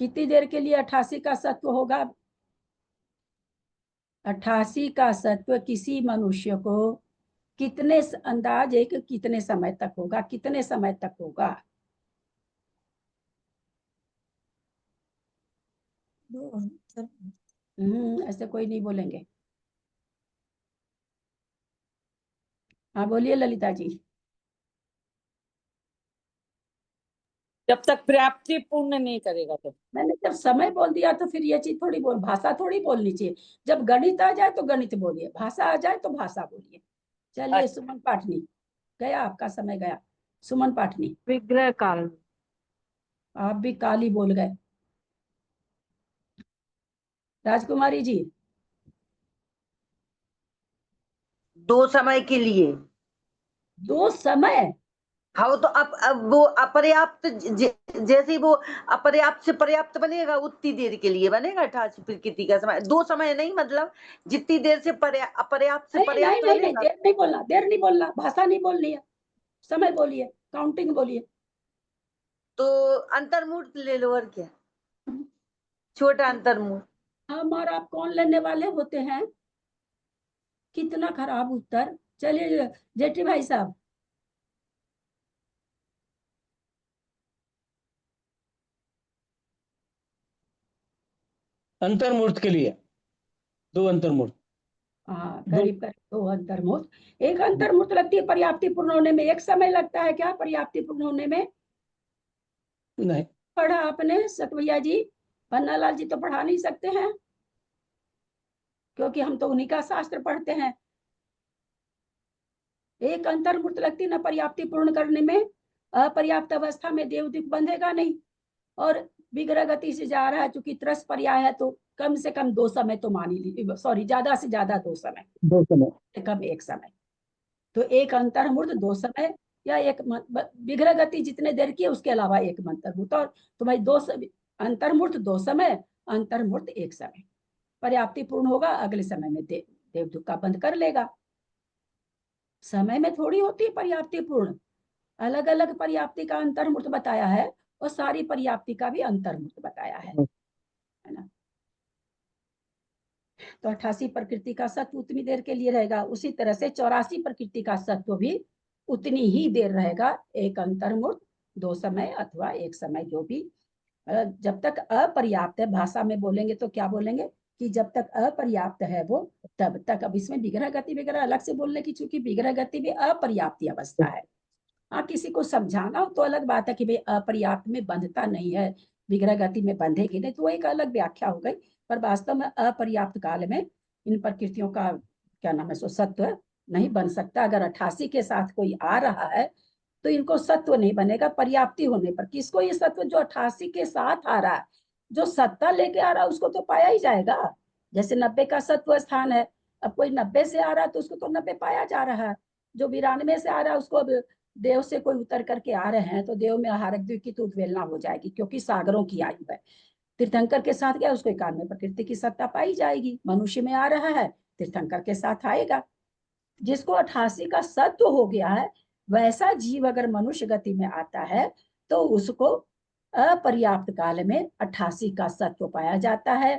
कितनी देर के लिए 88 का सत्व होगा? 88 का सत्व किसी मनुष्य को कितने अंदाज एक कितने समय तक होगा, कितने समय तक होगा? ऐसे कोई नहीं बोलेंगे। हाँ बोलिए ललिता जी। जब तक प्राप्ति पूर्ण नहीं करेगा तब। मैंने जब समय बोल दिया तो फिर ये चीज थोड़ी बोल, भाषा थोड़ी बोलनी चाहिए। जब गणित आ जाए तो गणित बोलिए, भाषा आ जाए तो भाषा बोलिए। चलिए अच्छा। सुमन पाठनी, गया आपका समय गया। सुमन पाठनी, विग्रह काल। आप भी काली बोल गए। राजकुमारी जी। 2 समय के लिए। 2 समय? हाँ, वो तो अब वो अपर्याप्त, जैसे वो अपर्याप्त से पर्याप्त बनेगा उतनी देर के लिए बनेगा 88 प्रकृति का समय। 2 समय नहीं, मतलब जितनी देर से अपर्याप्त से पर्याप्त नहीं, बनेगा। देर नहीं बोलना, देर नहीं बोलना, भाषा नहीं बोलनी है, समय बोलिए, काउंटिंग बोलिए। तो अंतर्मूर्त ले लो, और क्या, छोटा अंतर्मूर्त। हम और आप कौन लेने वाले होते हैं? कितना खराब उत्तर। चलिए जेठी भाई साहब। अंतर्मूर्त के लिए 2 अंतर्मूर्त। हाँ, करीब करीब 2 अंतर्मूर्त। एक अंतर्मूर्त लगती है पर्याप्ति पूर्ण होने में, एक समय लगता है क्या पर्याप्ति पूर्ण होने में? नहीं पढ़ा आपने सतवैया जी? पन्नालाल जी तो पढ़ा नहीं सकते हैं, क्योंकि हम तो उन्हीं का शास्त्र पढ़ते हैं। एक अंतर्मूर्त लगती ना पर्याप्ति पूर्ण करने में। अपर्याप्त अवस्था में देवदीप बंधेगा नहीं, और विग्रह गति से जा रहा है, चूंकि त्रस पर्याय है तो कम से कम 2 समय तो मान ही लीजिए, सॉरी ज्यादा से ज्यादा 2 समय, 2 समय। कम 1 समय। तो एक अंतर्मूर्त 2 समय, या एक विग्रह गति जितने देर की है उसके अलावा एक अंतर्मूर्त। और तो भाई 2 अंतर्मूर्त 2 समय, अंतर्मूर्त 1 समय। पर्याप्ति पूर्ण होगा, अगले समय में देवदूत का बंद कर लेगा। समय में थोड़ी होती है पर्याप्ति पूर्ण, अलग अलग पर्याप्ति का अंतर्मूर्त बताया है और सारी पर्याप्ति का भी अंतर्मूर्त बताया है ना। तो 88 प्रकृति का सत्व उतनी देर के लिए रहेगा, उसी तरह से 84 प्रकृति का सत्व भी उतनी ही देर रहेगा, एक अंतर्मूर्त 2 समय अथवा 1 समय, जो भी। जब तक अपर्याप्त है, भाषा में बोलेंगे तो क्या बोलेंगे? कि जब तक अपर्याप्त है वो तब तक। अब इसमें विग्रह गति वगैरह अलग से बोलने की, चूंकि विग्रह गति भी अपर्याप्त अवस्था है। हाँ, किसी को समझाना हो तो अलग बात है कि भाई अपर्याप्त में बंधता नहीं है, विग्रह गति में बंधेगी नहीं, तो वो एक अलग व्याख्या हो गई। पर वास्तव में अपर्याप्त काल में इन प्रकृतियों का क्या नाम है सो सत्व नहीं बन सकता। अगर 88 के साथ कोई आ रहा है तो इनको सत्व नहीं बनेगा पर्याप्ति होने पर। किसको ये सत्व? जो 88 के साथ आ रहा है, जो सत्ता लेके आ रहा है उसको तो पाया ही जाएगा। जैसे 90 का सत्व स्थान है, अब कोई 90 से आ रहा है तो उसको तो 90 पाया जा रहा है। जो 92 से आ रहा है उसको अब देव से कोई उतर करके आ रहे हैं तो देव में आहारक द्वीप की तो उद्वेलना हो जाएगी, क्योंकि सागरों की आयु है। तीर्थंकर के साथ गया उसको 91 प्रकृति की सत्ता पाई जाएगी। मनुष्य में आ रहा है, तीर्थंकर के साथ आएगा। जिसको 88 का सत्व हो गया है, वैसा जीव अगर मनुष्य गति में आता है तो उसको अपर्याप्त काल में 88 का सत्व पाया जाता है।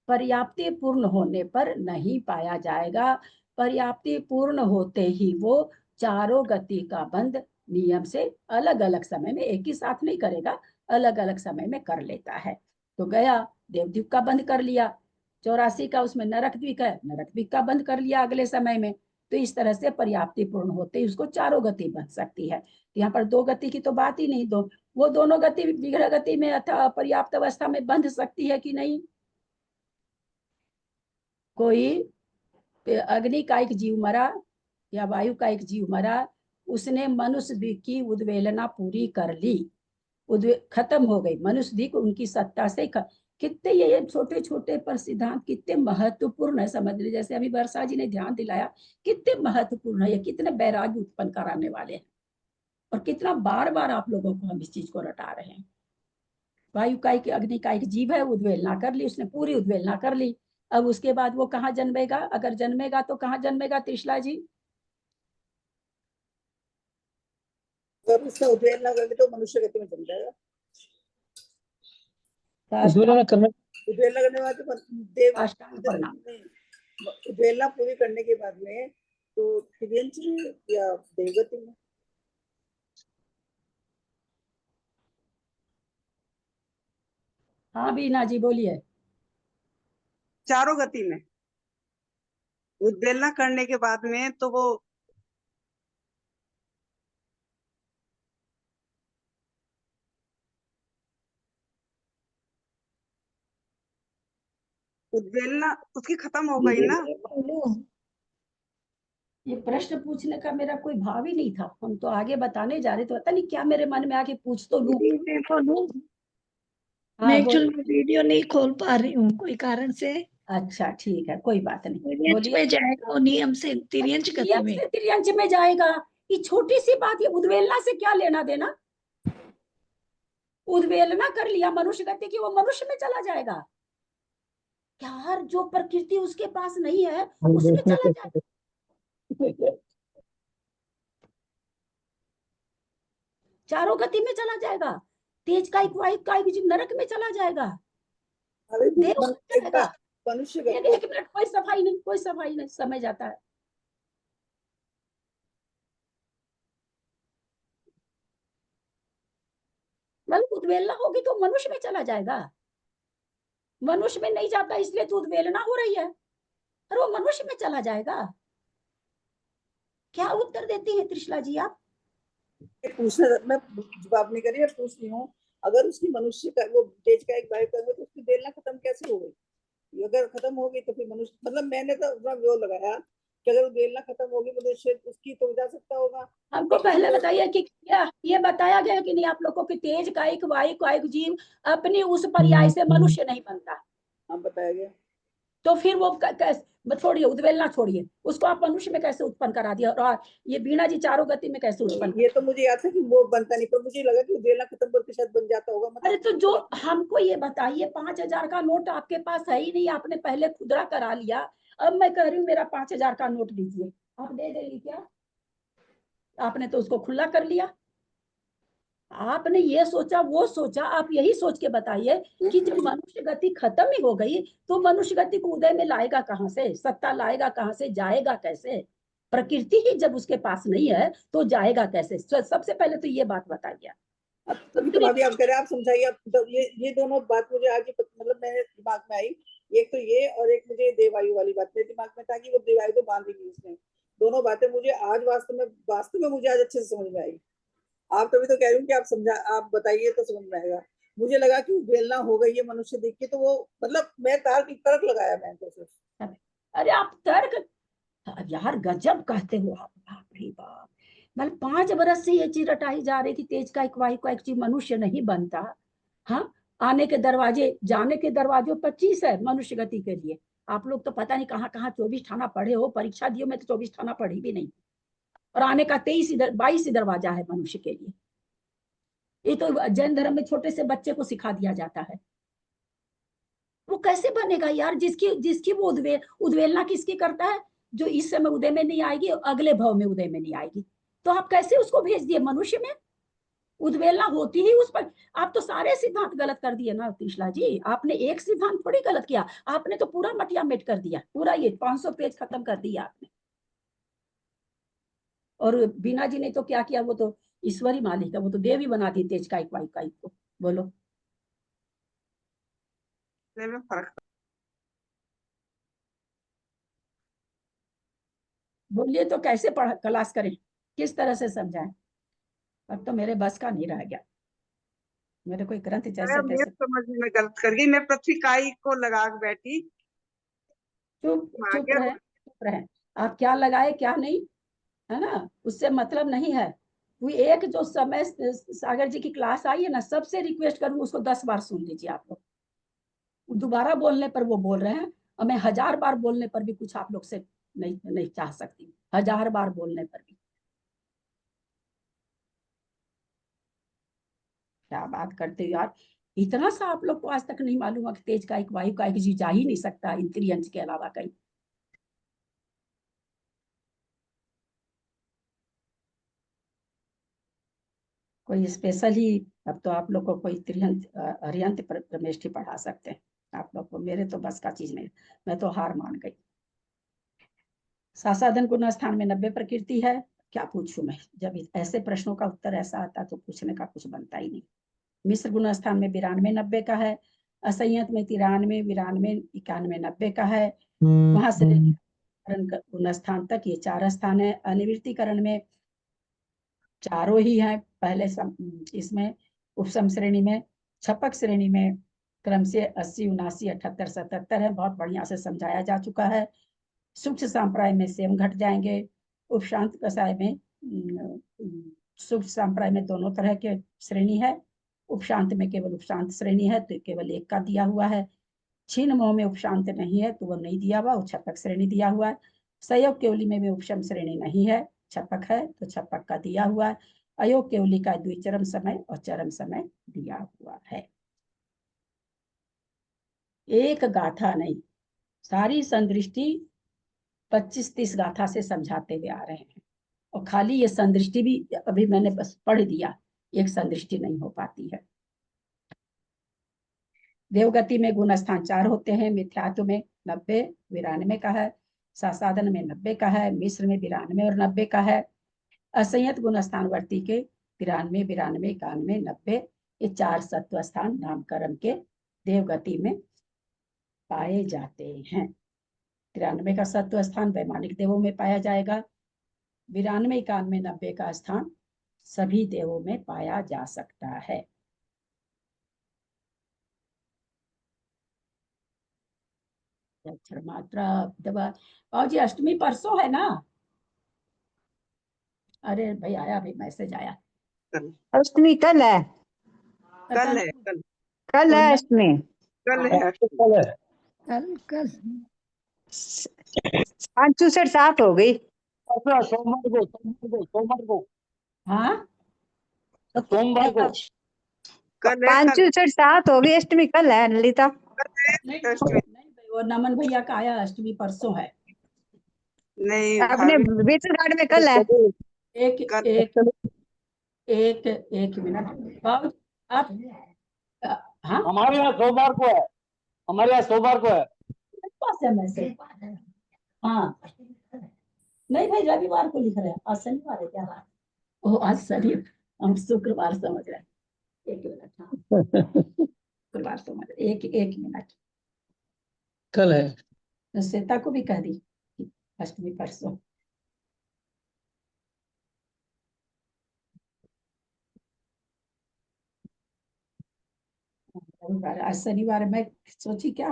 पर्याप्ति पूर्ण होने पर नहीं पाया जाएगा। पर्याप्ति पूर्ण होते ही वो चारों गति का बंध नियम से अलग अलग समय में, एक ही साथ नहीं करेगा, अलग अलग समय में कर लेता है। तो गया देवद्वीप का बंद कर लिया, 84 का उसमें नरक द्वीप है, नरक द्वीप का बंद कर लिया अगले समय में। तो इस तरह से पर्याप्ति पूर्ण होते ही उसको चारों गति बन सकती है। तो यहाँ पर 2 गति की तो बात ही नहीं, वो दोनों गति विग्रह गति में अथवा पर्याप्त अवस्था में बंध सकती है कि नहीं? कोई अग्नि का एक जीव मरा या वायु का एक जीव मरा, उसने मनुष्य की उद्वेलना पूरी कर ली, खत्म हो गई मनुष्य को उनकी सत्ता से। कितने ये छोटे छोटे पर सिद्धांत कितने महत्वपूर्ण है, समझ लीजिए। जैसे अभी वर्षा जी ने ध्यान दिलाया, कितने महत्वपूर्ण है ये, कितने वैराग्य उत्पन्न कराने वाले हैं, और कितना बार बार आप लोगों को हम इस चीज को रटा रहे हैं। वायु का एक अग्नि का एक जीव है, उद्वेलना कर ली उसने, पूरी उद्वेलना कर ली। अब उसके बाद वो कहाँ जन्मेगा? अगर जन्मेगा तो कहाँ जन्मेगा त्रिशला जी? अगर उसका उद्वेलना करके तो मनुष्य गति में जम जाएगा। उद्वेलना करने के बाद तो देव अष्टांग प्रणाम। उद्वेलना पूरी करने के बाद में तो तिर्यंच या देवगति में। हाँ बीना जी बोलिए। चारों गति में उद्वेलना करने के बाद में तो वो उद्वेलना उसकी खत्म हो गई ना। ये प्रश्न पूछने का मेरा कोई भाव ही नहीं था, हम तो आगे बताने जा रहे थे, पता नहीं क्या मेरे मन में आके पूछ तो लूं। मैं एक्चुअली वीडियो नहीं खोल पा रही हूँ कोई कारण से। अच्छा ठीक है, कोई बात नहीं, तिर्यंच में जाएगा वो नियम से, तिर्यंच गति में। तिर्यंच में जाएगा। ये छोटी सी बात, ये उद्वेलना से क्या लेना देना? उद्वेलना कर लिया मनुष्य गति की, वो मनुष्य में चला जाएगा। यार जो प्रकृति उसके पास नहीं है उसमें चला जाएगा। चारों गति में चला जाएगा। तेज का एक वायु का एक नरक में चला जाएगा। मनुष्य एक मिनट, कोई सफाई नहीं, कोई सफाई नहीं, समय जाता है। मतलब उद्वेलना होगी तो मनुष्य में चला जाएगा। मनुष्य में नहीं जाता इसलिए तो उद्वेलना हो रही है, और वो मनुष्य में चला जाएगा। क्या उत्तर देती है त्रिशला जी आप? पूछना, मैं जवाब नहीं कर रही, पूछ रही हूँ। अगर उसकी मनुष्य का वो तेज का एक वायु का तो उसकी उद्वेलना खत्म कैसे हो गई? अगर खत्म होगी तो फिर मनुष्य, मतलब मैंने तो वो लगाया कि अगर उद्वेलना खत्म होगी मनुष्य उसकी तो जा सकता होगा। हमको पहले बताइए कि क्या ये बताया गया कि नहीं आप लोगों को, तेज का एक वायु का एक जीव अपनी उस पर्याय से मनुष्य नहीं बनता? हाँ बताया गया। तो फिर वो छोड़िए, उद्वेलना छोड़िए, उसको आप मनुष्य में कैसे उत्पन्न करा दिया? और ये बीणा जी चारों गति में कैसे उत्पन्न? ये तो मुझे याद था कि वो बनता नहीं, पर मुझे लगा कि उद्वेलना खत्म करके शायद बन जाता होगा। अरे तो जो हमको ये बताइए, 5000 का नोट आपके पास है ही नहीं, आपने पहले खुदरा करा लिया। अब मैं कह रही हूँ मेरा 5000 का नोट दीजिए, आप दे देंगे क्या? आपने तो उसको खुला कर लिया। आपने ये सोचा वो सोचा, आप यही सोच के बताइए कि जब मनुष्य गति खत्म ही हो गई तो मनुष्य गति को उदय में लाएगा कहाँ से? सत्ता लाएगा कहाँ से? जाएगा कैसे? प्रकृति ही जब उसके पास नहीं है तो जाएगा कैसे? सबसे पहले तो ये बात बताइए। तभी तो भाभी आप कह रहे हैं, आप समझाइए। आप तो ये दोनों बात मुझे आज मतलब मेरे दिमाग में आई। एक तो ये और एक मुझे देवायु वाली बात मेरे दिमाग में था कि वो देवायु तो बांध दी उसने। दोनों बातें मुझे आज वास्तव में मुझे आज अच्छे से समझ में आई। आप तभी तो कह रही हूँ कि आप बताइए तो समझ में आएगा। मुझे लगा कि बेलना हो गई है मनुष्य देख के, तो वो मतलब मैं तर्क लगाया मैं तो सिर्फ। अरे आप तर्क यार गजब कहते हो आप, बाप रे बाप। मतलब 5 बरस से ये चीज रटाई जा रही थी, तेज का एक वायु का एक चीज मनुष्य नहीं बनता। हाँ, आने के दरवाजे जाने के दरवाजे 25 है मनुष्य गति के लिए। आप लोग तो पता नहीं कहाँ कहाँ 24 थाना पढ़े हो, परीक्षा दियो, मैं तो 24 थाना पढ़ी भी नहीं। और आने का 22 दरवाजा है मनुष्य के लिए। ये तो जैन धर्म में छोटे से बच्चे को सिखा दिया जाता है। वो कैसे बनेगा यार, जिसकी जिसकी वो उद्वेलना किसकी करता है, जो इस समय उदय में नहीं आएगी और अगले भाव में उदय में नहीं आएगी। तो आप कैसे उसको भेज दिए मनुष्य में? उद्वेलना होती ही उस पर। आप तो सारे सिद्धांत गलत कर दिए ना त्रिशला जी। आपने एक सिद्धांत थोड़ी गलत किया, आपने तो पूरा मटिया मेट कर दिया, पूरा ये 500 पेज खत्म कर दिया आपने। और बीना जी ने तो क्या किया, वो तो ईश्वरी मालिक है, वो तो देवी बना दी तेज का एक वायु का को। बोलो फर्क। बोलिए तो कैसे क्लास करें, किस तरह से समझाएं? अब तो मेरे बस का नहीं रह गया। मेरे को ग्रंथ जैसे मैं तैसे समझ में गलत कर गई, मैं पृथ्वी काई को लगा के बैठी। चुप रहे। आप क्या लगाए क्या नहीं, है ना, उससे मतलब नहीं है। वो एक जो समय सागर जी की क्लास आई है ना, सबसे रिक्वेस्ट करूँ उसको 10 बार सुन लीजिए आप लोग। दोबारा बोलने पर वो बोल रहे हैं, और मैं 1000 बार बोलने पर भी कुछ आप लोग से नहीं चाह सकती, 1000 बार बोलने पर भी। क्या बात करते हो यार, इतना सा आप लोग को आज तक नहीं मालूम है कि तेज का एक वायु का एक जी जा ही नहीं सकता इंद्रियंश के अलावा कहीं। कोई स्पेशल ही, अब तो आप लोग को कोई त्रियंत अरियंत प्रमेष्टि पढ़ा सकते हैं आप लोग को। मेरे तो बस का चीज नहीं, मैं तो हार मान गई। सासाधन गुण स्थान में 90 प्रकृति है, क्या पूछूं मैं? जब ऐसे प्रश्नों का उत्तर ऐसा आता तो पूछने का कुछ बनता ही नहीं। मिश्र गुण स्थान में 92 90 का है, असंयत में 93 92 91 90 का है। वहां से गुण स्थान तक ये 4 स्थान है। अनिवृत्तिकरण में चारों ही हैं पहले इसमें उपसम श्रेणी में। छपक श्रेणी में क्रम से 80 79 78 77 है, बहुत बढ़िया से समझाया जा चुका है। सूक्ष्म संप्राय में सेम घट जाएंगे। उपशांत कसाय में सूक्ष्म संप्राय में दोनों तरह के श्रेणी है, उपशांत में केवल उपशांत श्रेणी है तो केवल एक का दिया हुआ है। छीन मोह में उपशांत नहीं है तो वो नहीं दिया हुआ, वो छपक श्रेणी दिया हुआ है। संयोग केवली में भी उपशम श्रेणी नहीं है, छपक है तो छपक का दिया हुआ है। अयोग केवली का द्विचरम समय और चरम समय दिया हुआ है। एक गाथा नहीं, सारी संदृष्टि 25-30 गाथा से समझाते हुए आ रहे हैं। और खाली ये संदृष्टि भी अभी मैंने बस पढ़ दिया, एक संदृष्टि नहीं हो पाती है। देवगति में गुण स्थान 4 होते हैं, मिथ्यात्व में 90 92 का है, सासाधन में 90 का है, मिश्र में 92 और 90 का है। असंयत गुण स्थान वर्ती के 93 92 91 90, ये 4 सत्व स्थान नामकरण के देवगति में पाए जाते हैं। 93 का सत्व स्थान वैमानिक देवों में पाया जाएगा। 92 91 90 का स्थान सभी देवों में पाया जा सकता है। अक्षर मात्रा दबा। और जी अष्टमी परसों है ना? अरे भाई आया, अभी मैसेज आया। अष्टमी कल है, कल है, कल है अष्टमी, कल है। कल पांचू से 7 हो गई। सोमवार को हाँ सोमवार को कल है, 5 से 7 हो गई, अष्टमी कल है ललिता। नहीं भाई, वो नमन भैया का आया अष्टमी परसों है। नहीं अपने भाभी, बीच में कल है। एक कल एक एक एक मिनट बाबू, आप हाँ हमारे यहाँ सोमवार को है, हमारे यहाँ सोमवार को है। पास है मैसेज। हाँ नहीं भाई, रविवार को लिख रहे हैं, आज शनिवार है क्या? ओ आज शनि, हम शुक्रवार समझ रहे हैं। शुक्रवार तो मतलब एक मिनट, कल है। श्वेता को भी कह दी अष्टमी परसों। रविवार, आज शनिवार, मैं सोची क्या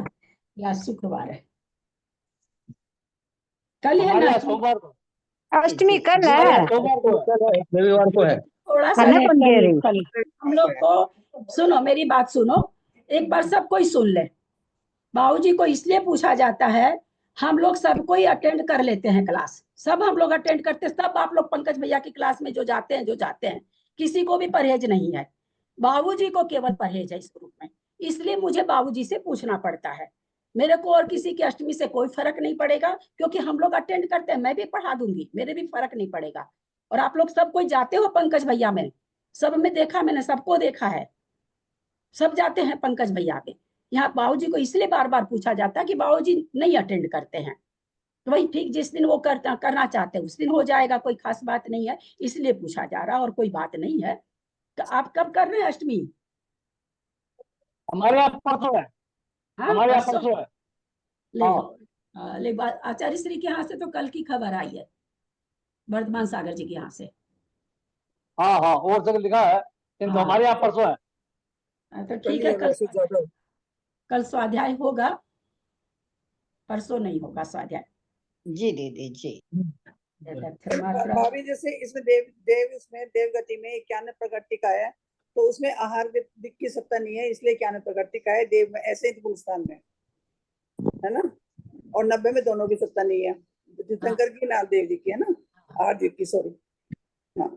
आज शुक्रवार है, कल है हमारे ना यहाँ सोमवार को, अष्टमी कल हमारे है। यहाँ सोमवार को है। रविवार को है। थोड़ा सा है ना लेट पंजेरी? करिए। हम लोग को सुनो, मेरी बात सुनो, एक बार सब कोई सुन ले। बाबूजी को इसलिए पूछा जाता है, हम लोग सब कोई अटेंड कर लेते हैं क्लास, सब हम लोग अटेंड करते हैं, सब आप लोग पंकज भैया की क्लास में जो जाते हैं, किसी को भी परहेज नहीं है, बाबूजी को केवल परहेज है इस ग्रुप में, इसलिए मुझे बाबूजी से पूछना पड़ता है। मेरे को और किसी की अष्टमी से कोई फर्क नहीं पड़ेगा, क्योंकि हम लोग अटेंड करते हैं, मैं भी पढ़ा दूंगी, मेरे भी फर्क नहीं पड़ेगा। और आप लोग सब कोई जाते हो पंकज भैया में, सब में देखा, मैंने सबको देखा है, सब जाते हैं पंकज भैया के यहाँ। बाबूजी को इसलिए बार बार पूछा जाता है कि बाबूजी नहीं अटेंड करते हैं, तो वही ठीक जिस दिन वो करना चाहते हैं उस दिन हो जाएगा, कोई खास बात नहीं है, इसलिए पूछा जा रहा है और कोई बात नहीं है। तो आप कब कर रहे हैं अष्टमी? हमारे यहाँ परसों है। हाँ, हमारे यहाँ परसों। परसों है। ले हाँ। ले आचार्य श्री के यहाँ से तो कल की खबर आई है, वर्धमान सागर जी के यहाँ से। हाँ हाँ, और जगह लिखा है, किंतु हाँ। हमारे यहाँ परसों है। तो ठीक है, कल स्वाध्याय होगा, परसों नहीं होगा स्वाध्याय। जी दीदी जी। भाभी जैसे इसमें इसमें देवगति में 91 प्रकृति का है, तो उसमें आहार दिक की सत्ता नहीं है, इसलिए 91 प्रकृति का है। देव में ऐसे ही गुलस्थान में है ना, और 90 में दोनों की सत्ता नहीं है, तीर्थंकर की नाल देव जी की है ना, आहार दिक की, सॉरी। हाँ